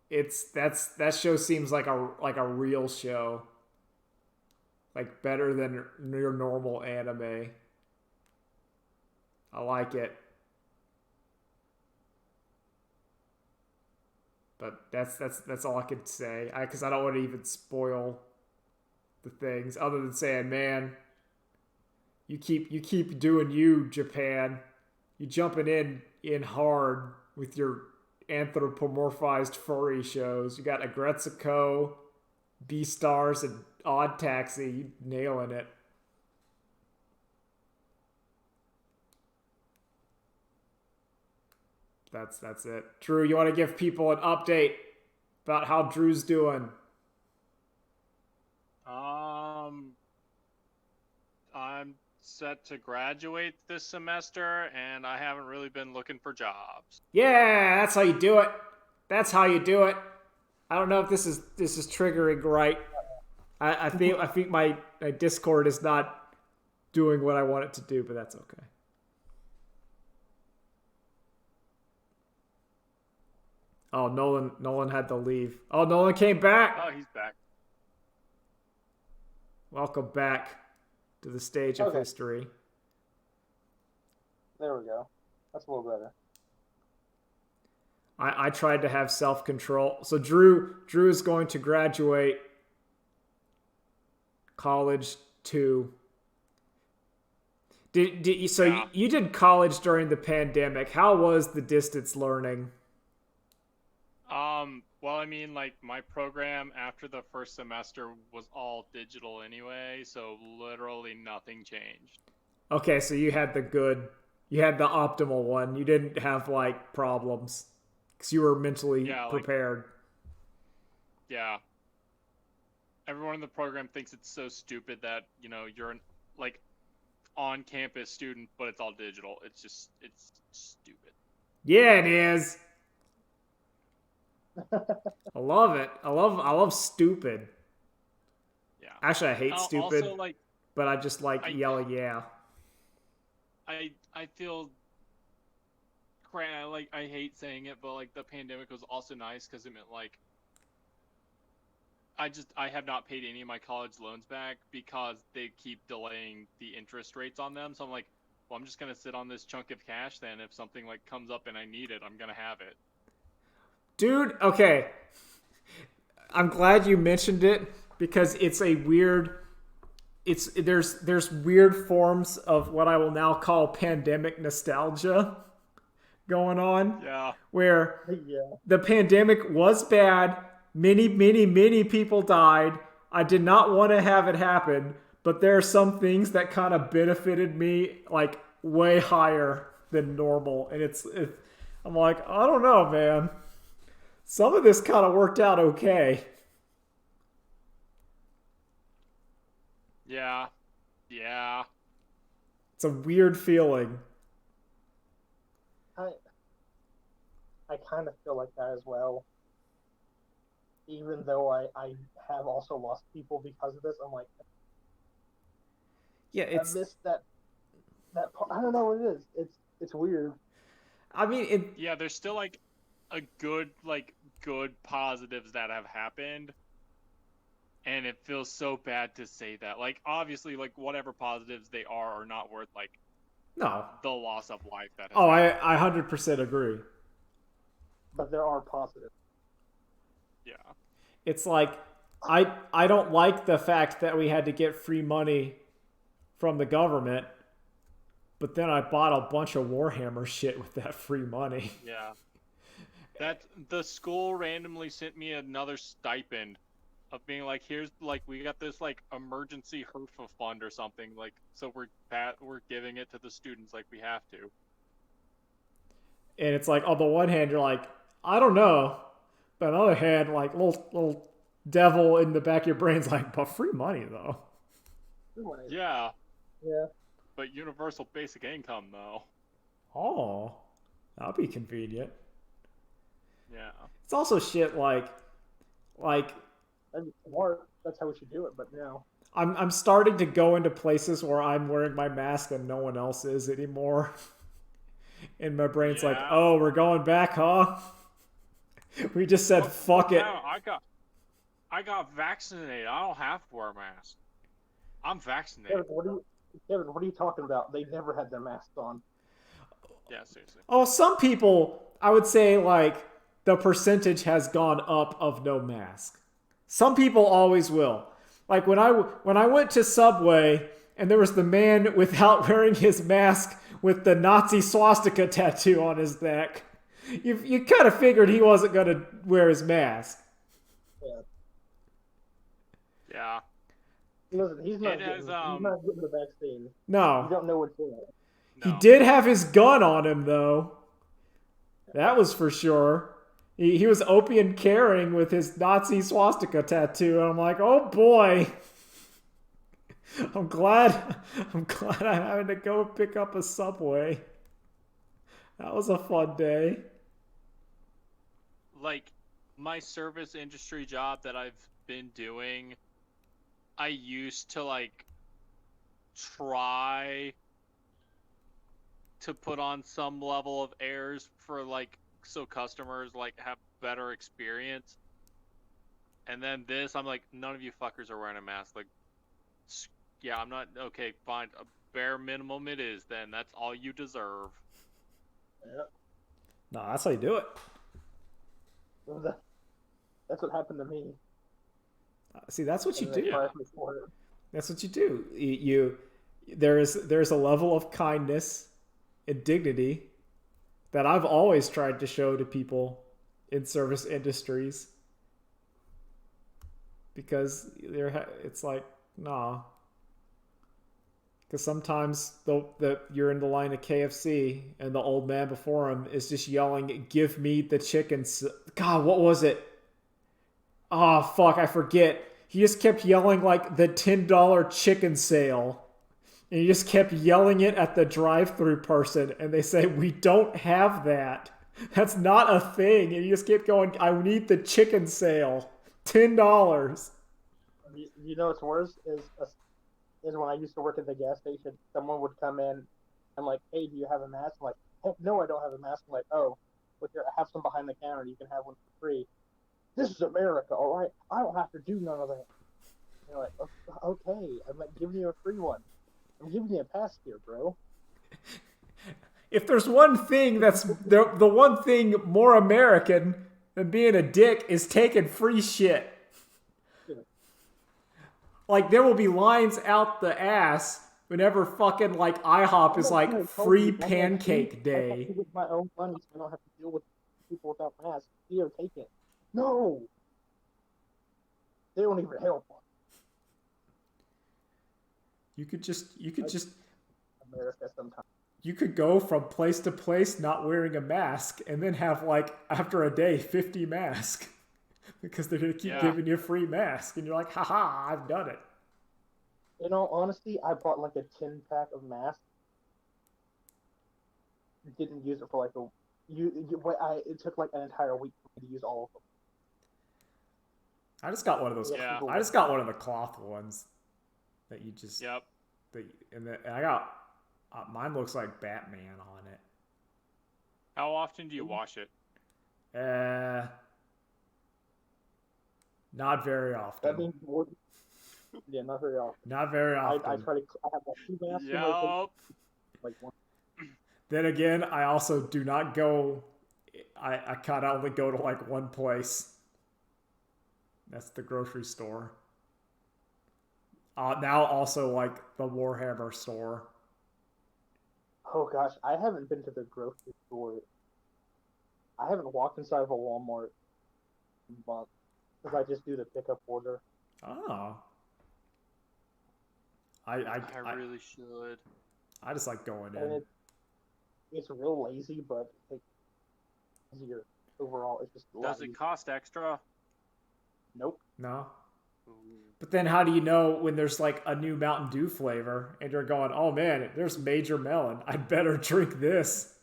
That show seems like a real show. Like better than your normal anime. I like it. But that's all I could say. Because I don't want to even spoil the things other than saying, man, you keep doing you, Japan. You jumping in hard with your anthropomorphized furry shows. You got Agretsuko, Beastars, and Odd Taxi. You nailing it. That's it. Drew, you want to give people an update about how Drew's doing? set to graduate this semester, and I haven't really been looking for jobs. Yeah, that's how you do it. That's how you do it. I don't know if this is triggering right. I think my Discord is not doing what I want it to do, but that's okay. Oh, Nolan had to leave. Oh, Nolan came back. Oh, he's back. Welcome back to the stage of history. There we go. That's a little better. I tried to have self-control. So Drew is going to graduate college too. You did college during the pandemic. How was the distance learning? Well, I mean, like, my program after the first semester was all digital anyway, so literally nothing changed. Okay, so you had the optimal one. You didn't have, like, problems. Because you were mentally prepared. Yeah. Everyone in the program thinks it's so stupid that, you're an, on-campus student, but it's all digital. It's stupid. Yeah, it is. I love it. I love stupid. Yeah. Actually, I hate stupid. Also, but I just yelling, yeah. I feel I hate saying it, but the pandemic was also nice because it meant I have not paid any of my college loans back because they keep delaying the interest rates on them. So I'm like, well, I'm just gonna sit on this chunk of cash then. If something comes up and I need it, I'm gonna have it. Dude, okay. I'm glad you mentioned it because it's a weird. There's weird forms of what I will now call pandemic nostalgia going on. Yeah. Where the pandemic was bad. Many people died. I did not want to have it happen, but there are some things that kind of benefited me way higher than normal. And I'm like, I don't know, man. Some of this kind of worked out okay. Yeah. Yeah. It's a weird feeling. I kind of feel like that as well. Even though I have also lost people because of this, I'm like, yeah, I missed that part. I don't know what it is. It's weird. I mean, there's still a good positives that have happened, and it feels so bad to say that. Obviously, whatever positives they are not worth no, the loss of life that has happened. I 100% agree. But there are positives. Yeah. It's I don't like the fact that we had to get free money from the government, but then I bought a bunch of Warhammer shit with that free money. Yeah. That the school randomly sent me another stipend of being here's we got this emergency HERFA fund or something so we're giving it to the students we have to. And it's on the one hand you're like, I don't know. But on the other hand, little devil in the back of your brain's but free money though. Yeah. Yeah. But universal basic income though. Oh, that'll be convenient. Yeah. It's also shit like That'd be smart. That's how we should do it. But now I'm starting to go into places where I'm wearing my mask and no one else is anymore. And my brain's oh, we're going back, huh? We just said fuck it. I got vaccinated. I don't have to wear a mask. I'm vaccinated. Kevin, what are you talking about? They never had their masks on. Yeah, seriously. Oh, some people, I would say the percentage has gone up of no mask. Some people always will. When I went to Subway and there was the man without wearing his mask with the Nazi swastika tattoo on his neck, you kind of figured he wasn't going to wear his mask. Yeah. Listen, he's not getting the vaccine. No. You don't know what's in it. No. He did have his gun on him, though. That was for sure. He was opium carrying with his Nazi swastika tattoo. And I'm like, oh boy. I'm glad. I'm glad I'm having to go pick up a Subway. That was a fun day. Like my service industry job that I've been doing, I used to like try to put on some level of airs for like so customers like have better experience. And then this, I'm like, none of you fuckers are wearing a mask. Like, yeah, I'm not okay. Fine, a bare minimum it is. Then that's all you deserve. Yeah. No, that's how you do it. That's what happened to me. See, that's what you And they do. fired me for it. That's what you do. There's a level of kindness and dignity that I've always tried to show to people in service industries, because it's like, nah. Because sometimes you're in the line of KFC and the old man before him is just yelling, "Give me the chicken." God, what was it? Oh, fuck, I forget. He just kept yelling like the $10 chicken sale. And he just kept yelling it at the drive-thru person. And they say, "We don't have that. That's not a thing." And he just kept going, "I need the chicken sale. $10. You know what's worse is when I used to work at the gas station, someone would come in and like, "Hey, do you have a mask?" I'm like, "Heck no, I don't have a mask." I'm like, "Oh, well, here, I have some behind the counter. You can have one for free." This is America, all right? I don't have to do none of that. And you're like, "Okay, I'm not giving you a free one. I'm giving you a pass here, bro." If there's one thing that's the one thing more American than being a dick is taking free shit. Like, there will be lines out the ass whenever fucking like IHOP is like free pancake day. I with my own money, so I don't have to deal with people without masks. Here, take it. No, they don't even help. You could just America sometimes. you could go from place to place not wearing a mask and then have like after a day 50 masks because they're gonna keep giving you a free mask and you're like, haha, I've done it. In all honesty, I bought like a 10-pack of masks. Didn't use it for like it took like an entire week for me to use all of them. I just got one of those. Yeah. I just got one of the cloth ones that you just. Yep. And I got mine looks like Batman on it. How often do you wash it? Not very often. That means more. Yeah, not very often. Not very often. I try to. I have like 2 masks. Yup. Like one. Then again, I also do not go. I kind of only go to like one place. That's the grocery store. Now also like the Warhammer store. Oh gosh, I haven't been to the grocery store. I haven't walked inside of a Walmart in months because I just do the pickup order. Oh. I really should. I just like going And in. it's real lazy, but it's easier overall. It's just a lot Does it easier. cost extra? Nope. No. Ooh. But then how do you know when there's like a new Mountain Dew flavor and you're going, "Oh man, there's Major Melon. I'd better drink this."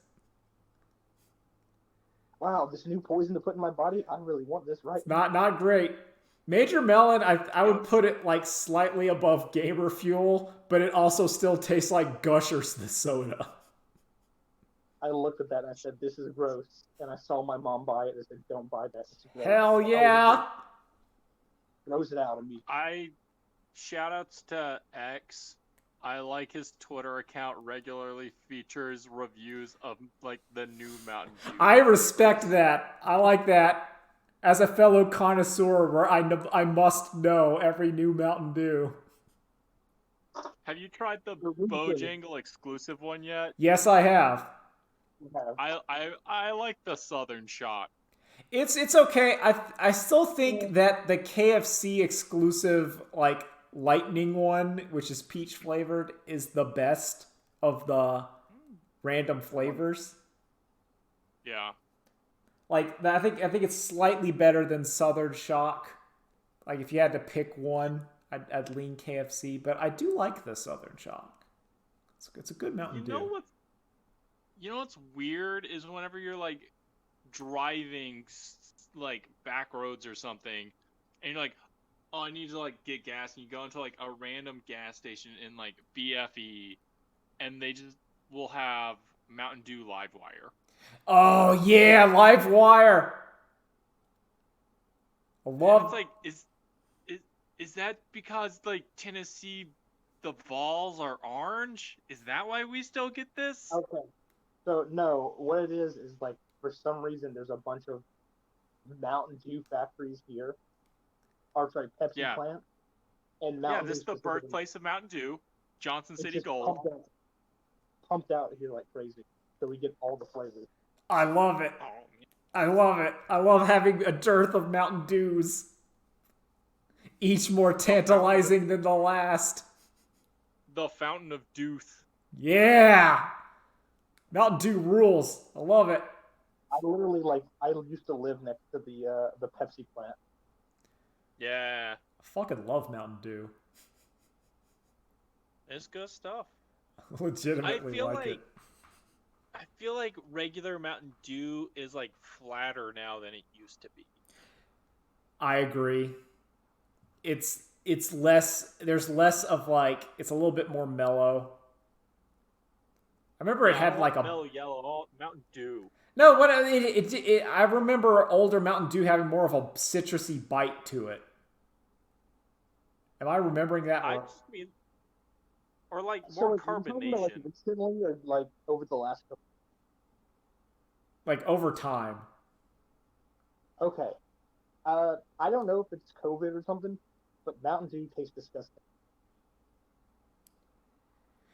Wow, this new poison to put in my body. I really want this right now. Not great. Major Melon, I would put it like slightly above Gamer Fuel, but it also still tastes like Gushers the soda. I looked at that and I said, "This is gross." And I saw my mom buy it and I said, "Don't buy that. It's gross." Hell yeah. Throws it out of me. Shoutouts to X. I like his Twitter account regularly features reviews of like the new Mountain Dew. I respect that. I like that. As a fellow connoisseur, where I must know every new Mountain Dew. Have you tried the They're really good. Bojangle exclusive one yet? Yes, I have. You have. I like the Southern Shot. It's okay. I still think that the KFC exclusive like lightning one, which is peach flavored, is the best of the random flavors. Yeah. Like I think it's slightly better than Southern Shock. Like if you had to pick one, I'd lean KFC, but I do like the Southern Shock. It's a good Mountain Dew. You know what's weird is whenever you're like driving like back roads or something, and you're like, oh, I need to like get gas, and you go into like a random gas station in like BFE, and they just will have Mountain Dew Livewire. Oh yeah, Livewire. I love. And it's like is that because like Tennessee, the balls are orange? Is that why we still get this? Okay. So no, what it is like for some reason there's a bunch of Mountain Dew factories here. Or sorry, Pepsi plant. And Mountain this is the birthplace of Mountain Dew, Johnson City Gold. Pumped out here like crazy. So we get all the flavors. I love it. I love it. I love having a dearth of Mountain Dews. Each more tantalizing than the last. The Fountain of Deuce. Yeah! Mountain Dew rules. I love it. I used to live next to the Pepsi plant. Yeah. I fucking love Mountain Dew. It's good stuff. Legitimately like it. I feel like regular Mountain Dew is like flatter now than it used to be. I agree. It's less. There's less of like. It's a little bit more mellow. I remember it had like a mellow yellow Mountain Dew. No, what I remember older Mountain Dew having more of a citrusy bite to it. Am I remembering that? I just mean, or like more carbonation. Like recently, or like over the last couple. Like over time. Okay. I don't know if it's COVID or something, but Mountain Dew tastes disgusting.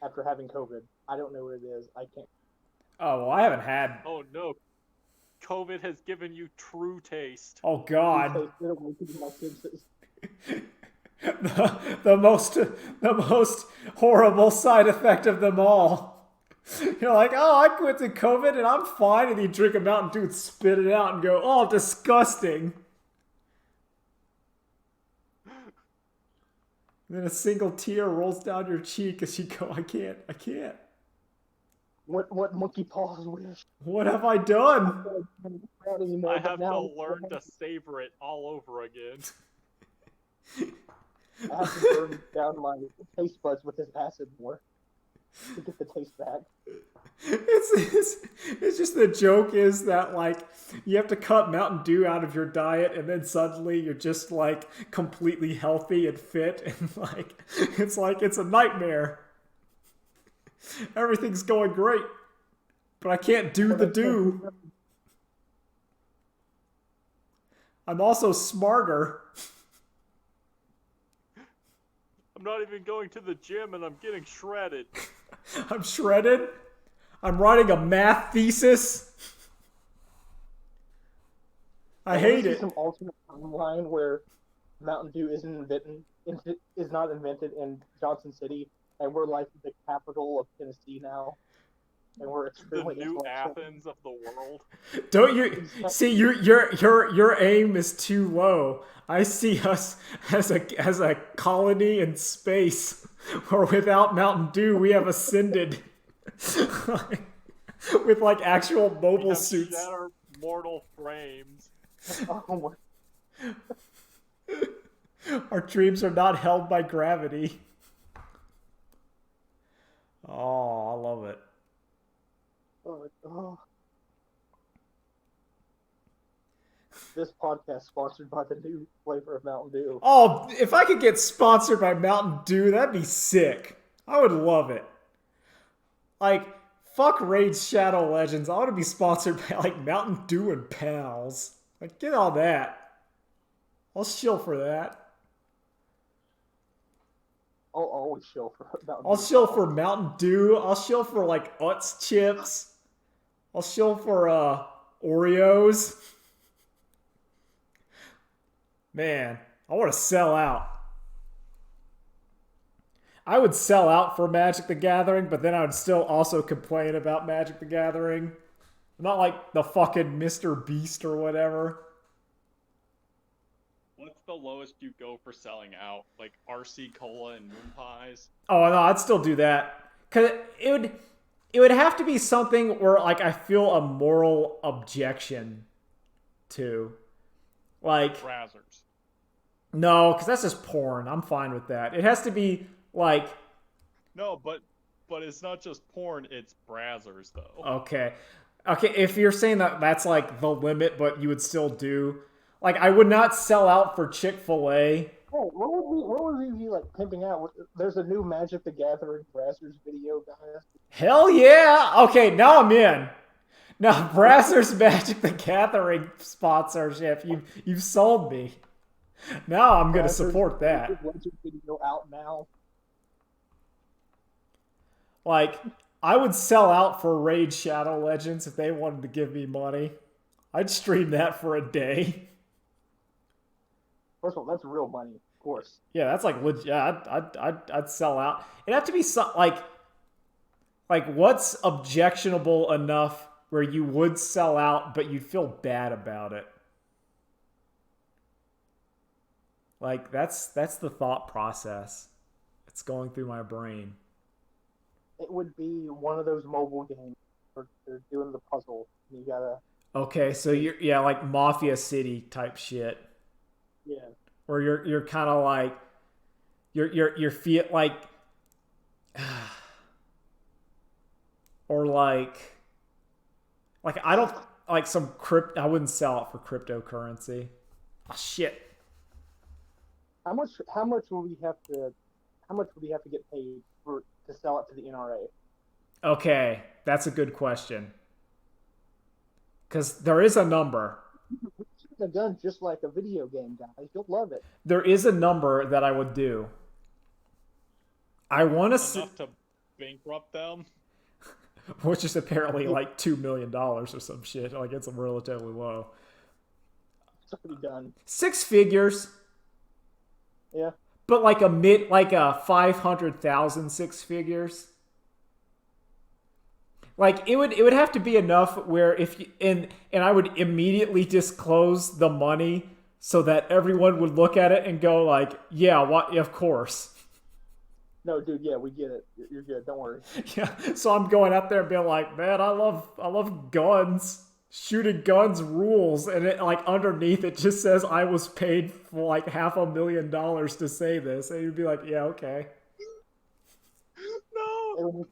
After having COVID, I don't know what it is. I can't. Oh, well, I haven't had. Oh no, COVID has given you true taste. Oh God. the most horrible side effect of them all. You're like, oh, I went to COVID and I'm fine, and you drink a Mountain Dew and spit it out and go, oh, disgusting. And then a single tear rolls down your cheek as you go, I can't. What monkey paws wish? What have I done? I have to learn to savor it all over again. I have to burn down my taste buds with this acid more to get the taste back. It's just the joke is that like you have to cut Mountain Dew out of your diet and then suddenly you're just like completely healthy and fit and like it's a nightmare. Everything's going great, but I can't do the Dew. I'm also smarter. I'm not even going to the gym and I'm getting shredded. I'm shredded. I'm writing a math thesis. I hate it. Some alternate timeline where Mountain Dew is not invented in Johnson City, and we're like the capital of Tennessee now, and we're extremely the new Athens of the world. Don't you see? Your aim is too low. I see us as a colony in space, where without Mountain Dew we have ascended. With like actual mobile suits. Shatter mortal frames. Oh my. Our dreams are not held by gravity. Oh, I love it. Oh. This podcast sponsored by the new flavor of Mountain Dew. Oh, if I could get sponsored by Mountain Dew, that'd be sick. I would love it. Like, fuck Raid Shadow Legends. I want to be sponsored by, like, Mountain Dew and Pals. Like, get all that. I'll shill for that. I'll always shill for Mountain Dew. I'll shill for Mountain Dew. I'll shill for, like, Utz chips. I'll shill for, Oreos. Man, I want to sell out. I would sell out for Magic the Gathering, but then I would still also complain about Magic the Gathering. I'm not like the fucking Mr. Beast or whatever. What's the lowest you go for selling out? Like RC Cola and Moon Pies? Oh no, I'd still do that. Cause it would have to be something where like I feel a moral objection to. Like Brazzers. no, because that's just porn. I'm fine with that. It has to be like No, but it's not just porn, it's Brazzers though. okay. Okay, if you're saying that that's like the limit, but you would still do like I would not sell out for Chick-fil-A. Hey, what would we be like pimping out? There's a new Magic the Gathering Brazzers video, guys. Hell yeah! Okay, now I'm in. Now Brazzers Magic the Gathering sponsorship. You've sold me. Now I'm gonna support that. Legend video out now. Like I would sell out for Raid Shadow Legends if they wanted to give me money. I'd stream that for a day. First of all, that's real money, of course. Yeah, that's like legit. Yeah, I'd sell out. It'd have to be some like what's objectionable enough where you would sell out, but you'd feel bad about it. Like that's the thought process. It's going through my brain. It would be one of those mobile games where they're doing the puzzle. And you gotta. Okay, so you're like Mafia City type shit. Yeah. Or you're kind of like you're feel like or like I don't like some crypt. I wouldn't sell it for cryptocurrency. Oh, shit. How much would we have to get paid to sell it to the NRA? Okay, that's a good question. Because there is a number. A gun just like a video game, guys. You'll love it. There is a number that I would do. I want to enough to bankrupt them. Which is apparently like $2 million or some shit. Like it's relatively low. It's already done. 6 figures. Yeah. But like a 500,000 6 figures. Like it would have to be enough where if you, and I would immediately disclose the money so that everyone would look at it and go like, yeah, what? Of course. No, dude, yeah, we get it. You're good. Don't worry. Yeah, so I'm going out there and being like, man, I love guns. Shooting guns rules, and it like underneath it just says I was paid for like $500,000 to say this, and you'd be like, yeah, okay. No,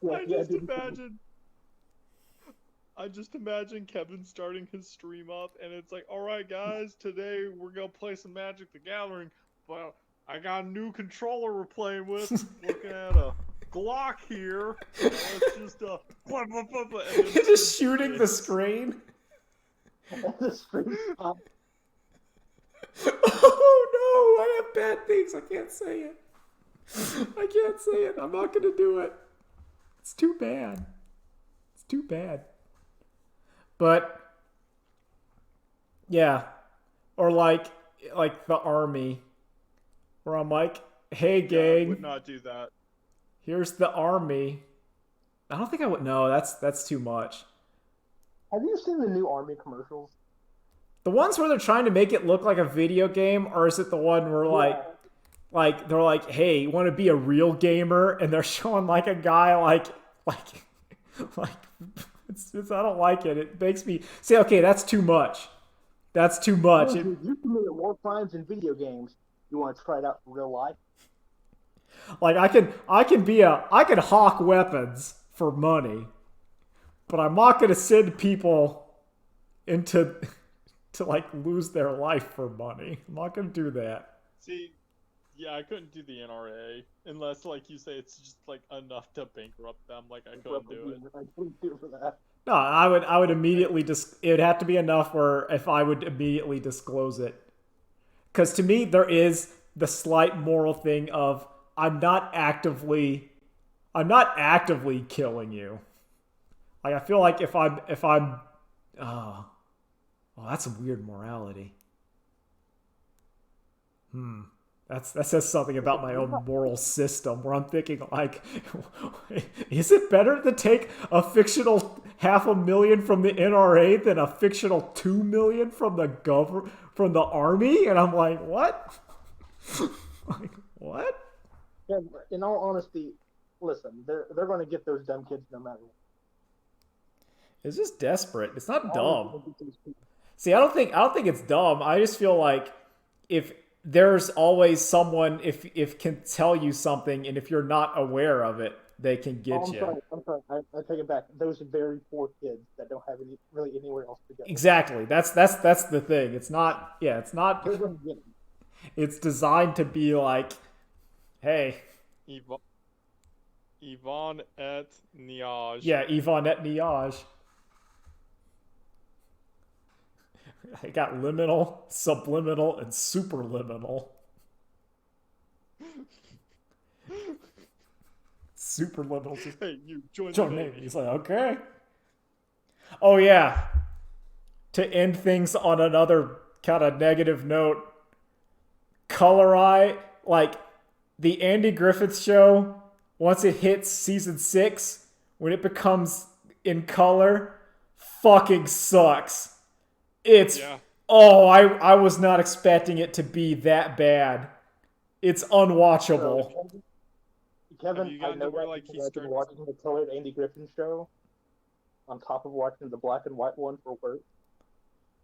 I just imagine Kevin starting his stream up, and it's like, all right, guys, today we're gonna play some Magic the Gathering. Well, I got a new controller we're playing with. Looking at a Glock here. It's just just shooting the screen. The screen pop. Oh no! I have bad things. I can't say it. I can't say it. I'm not gonna do it. It's too bad. It's too bad. But yeah, or like the army, where I'm like, hey gang, I would not do that. Here's the army. I don't think I would. No, that's too much. Have you seen the new army commercials? The ones where they're trying to make it look like a video game, or is it the one where like they're like, hey, you want to be a real gamer, and they're showing like a guy like it's I don't like it. It makes me say, okay, that's too much. That's too much. Oh, dude, you committed war crimes in video games. You want to try it out in real life? Like I can hawk weapons for money, but I'm not going to send people into to like lose their life for money. I'm not going to do that. See, yeah, I couldn't do the NRA unless, like you say, it's just like enough to bankrupt them. Like I couldn't do it. I couldn't do it for that. No, I would immediately it would have to be enough where if I would immediately disclose it, because to me there is the slight moral thing of I'm not actively killing you. Like I feel like if I'm oh, that's a weird morality. That says something about my own moral system where I'm thinking like, is it better to take a fictional $500,000 from the NRA than a fictional $2 million from from the army, and I'm like, what? Like, what? Yeah, in all honesty, listen, they're going to get those dumb kids no matter what. It's just desperate. It's not Always dumb. gonna get those kids. See, I don't think it's dumb. I just feel like if there's always someone if can tell you something, and if you're not aware of it, they can get I'm you. sorry. I take it back. Those very poor kids that don't have really anywhere else to go. Exactly. That's the thing. It's not. Yeah. It's not. They're going to get them. It's designed to be like, hey. Yvonne et Niage. Yeah, Yvonne et Niage. I got liminal, subliminal, and superliminal. Superliminal. Just Hey, you join join the me. Navy. He's like, okay. Oh yeah. To end things on another kind of negative note, Color Eye, like the Andy Griffith show, once it hits season 6, when it becomes in color, fucking sucks. It's I was not expecting it to be that bad. It's unwatchable. So, Kevin, Have you I gotten know to where, that like, because he I've been starts- watching the colored Andy Griffin show on top of watching the black and white one for work,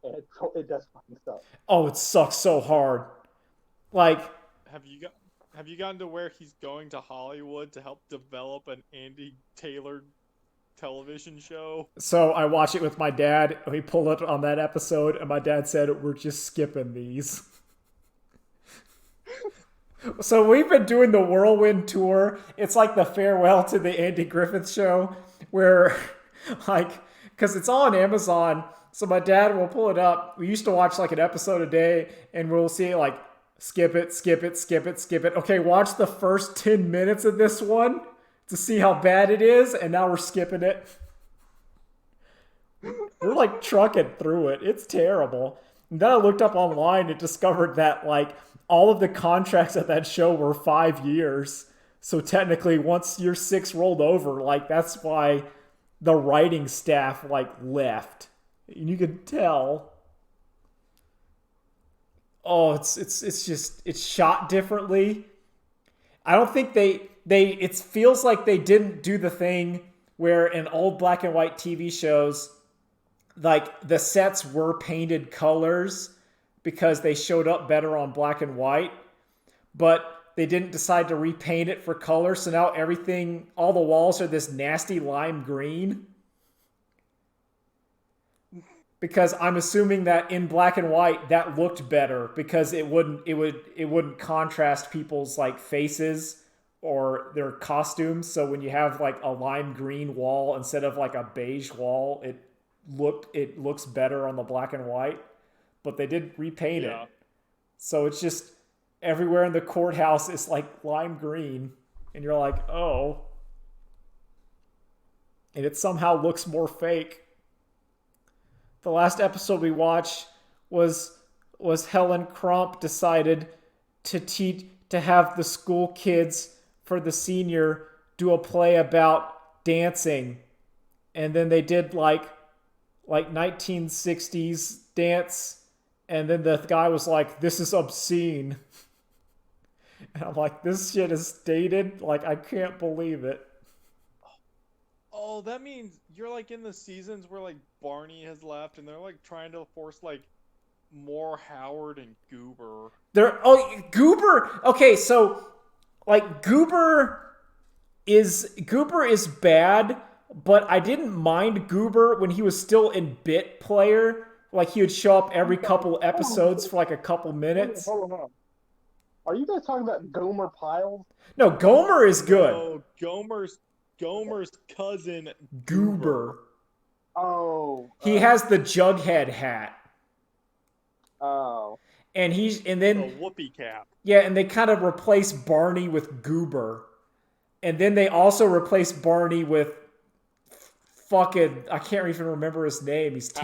and it does fucking suck. Oh, it sucks so hard. Like, Have you gotten to where he's going to Hollywood to help develop an Andy Taylor television show? so I watched it with my dad. We pulled it on that episode, and my dad said, we're just skipping these. So we've been doing the Whirlwind tour. It's like the farewell to the Andy Griffith show, where, like, because it's all on Amazon. So my dad will pull it up. We used to watch like an episode a day, and we'll see like, skip it, skip it, skip it, skip it. Okay, watch the first 10 minutes of this one to see how bad it is, and now we're skipping it. We're like trucking through it. It's terrible. And then I looked up online and discovered that like all of the contracts at that show were 5 years. So technically, once year 6 rolled over, like that's why the writing staff like left. And you could tell. Oh, it's shot differently. I don't think it feels like they didn't do the thing where in old black and white TV shows, like the sets were painted colors because they showed up better on black and white, but they didn't decide to repaint it for color. So now everything, all the walls are this nasty lime green. Because I'm assuming that in black and white that looked better because it wouldn't contrast people's like faces or their costumes. So when you have like a lime green wall instead of like a beige wall, it looks better on the black and white. But they did repaint it. So it's just everywhere in the courthouse is like lime green. And you're like, oh. And it somehow looks more fake. The last episode we watched was Helen Crump decided to have the school kids for the senior do a play about dancing. And then they did like 1960s dance. And then the guy was like, this is obscene. And I'm like, this shit is dated. Like, I can't believe it. Oh, that means you're like in the seasons where like Barney has left and they're like trying to force like more Howard and Goober. Goober. Okay, so like Goober is bad, but I didn't mind Goober when he was still in Bit Player. Like he would show up every couple episodes for like a couple minutes. Hold on. Are you guys talking about Gomer Pyle? No, Gomer is good. Oh, Gomer's cousin Goober. Oh. He has the Jughead hat. Oh. And the then whoopee cap. yeah, and they kind of replace Barney with Goober. And then they also replace Barney with fucking I can't even remember his name. He's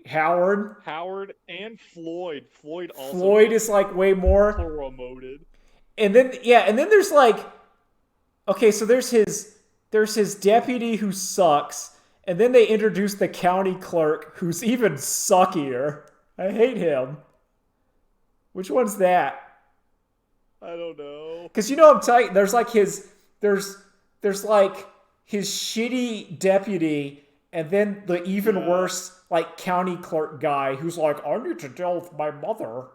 Howard. Howard and Floyd. Floyd is like way more promoted. And then there's like okay, so there's his deputy who sucks, and then they introduce the county clerk who's even suckier. I hate him. Which one's that? I don't know. Because you know I'm telling you, there's like there's like his shitty deputy, and then the even worse like county clerk guy who's like, I need to deal with my mother.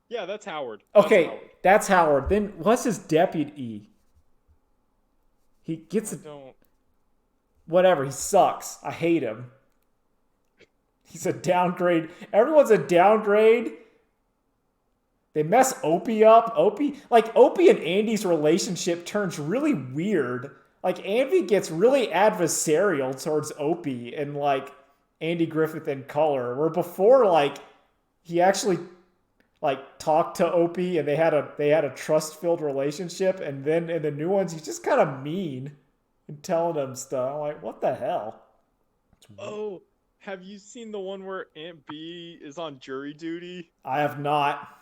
Yeah, that's Howard. That's Howard. Then what's his deputy? He gets whatever. He sucks. I hate him. He's a downgrade. Everyone's a downgrade. They mess Opie up. Opie and Andy's relationship turns really weird. Like Andy gets really adversarial towards Opie and like Andy Griffith in Color, where before like he actually like talked to Opie and they had a trust-filled relationship, and then in the new ones he's just kind of mean and telling him stuff. I'm like, what the hell? Oh, have you seen the one where Aunt B is on jury duty? I have not.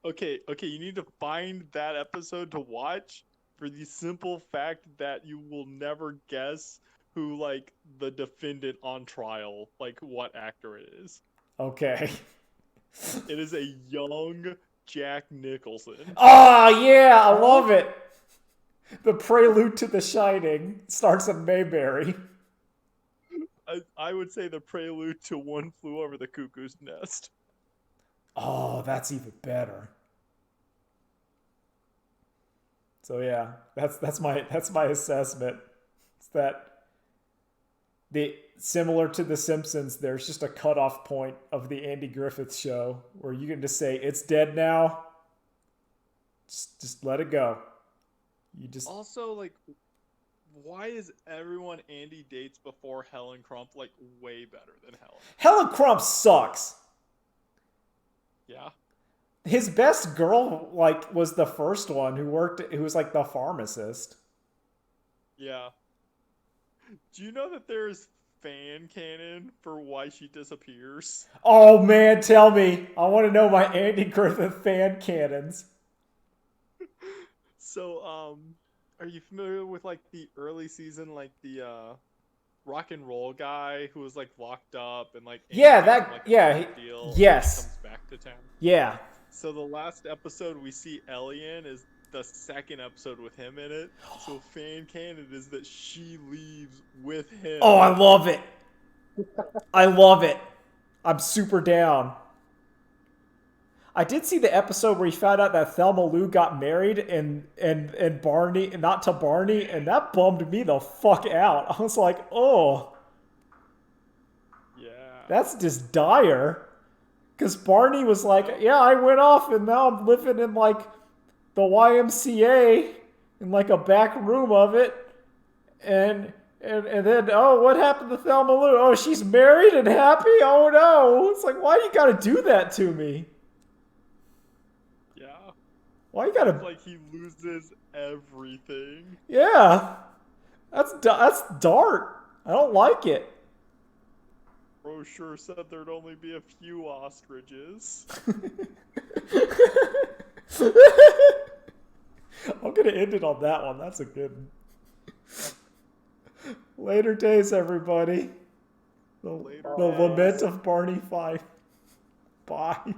Okay, you need to find that episode to watch for the simple fact that you will never guess who like the defendant on trial, like what actor it is. Okay. It is a young Jack Nicholson. Oh, yeah, I love it. The prelude to The Shining starts in Mayberry. I would say the prelude to One Flew Over the Cuckoo's Nest. Oh, that's even better. So yeah, that's my assessment. It's that similar to The Simpsons, there's just a cutoff point of the Andy Griffith show where you can just say it's dead now. Just let it go. You just also like, why is everyone Andy dates before Helen Crump like way better than Helen? Helen Crump sucks. Yeah. His best girl like was the first one who was like the pharmacist. Yeah. Do you know that there's fan canon for why she disappears? Oh man, tell me. I want to know my Andy Griffith fan canons. So, are you familiar with like the early season, like the rock and roll guy who was like locked up and like yes. Comes back to town. Yeah. So the last episode we see Ellie in is the second episode with him in it. So fan canon is that she leaves with him. Oh, I love it. I love it. I'm super down. I did see the episode where he found out that Thelma Lou got married and Barney, not to Barney, and that bummed me the fuck out. I was like, oh. Yeah. That's just dire. Because Barney was like, yeah, I went off and now I'm living in like the YMCA in like a back room of it. And then, oh, what happened to Thelma Lou? Oh, she's married and happy? Oh no. It's like, why you gotta do that to me? Why you gotta... Like he loses everything. Yeah. That's dark. I don't like it. Bro sure said there'd only be a few ostriches. I'm gonna end it on that one. That's a good one. Later days, everybody. The Lament of Barney Fife. Bye.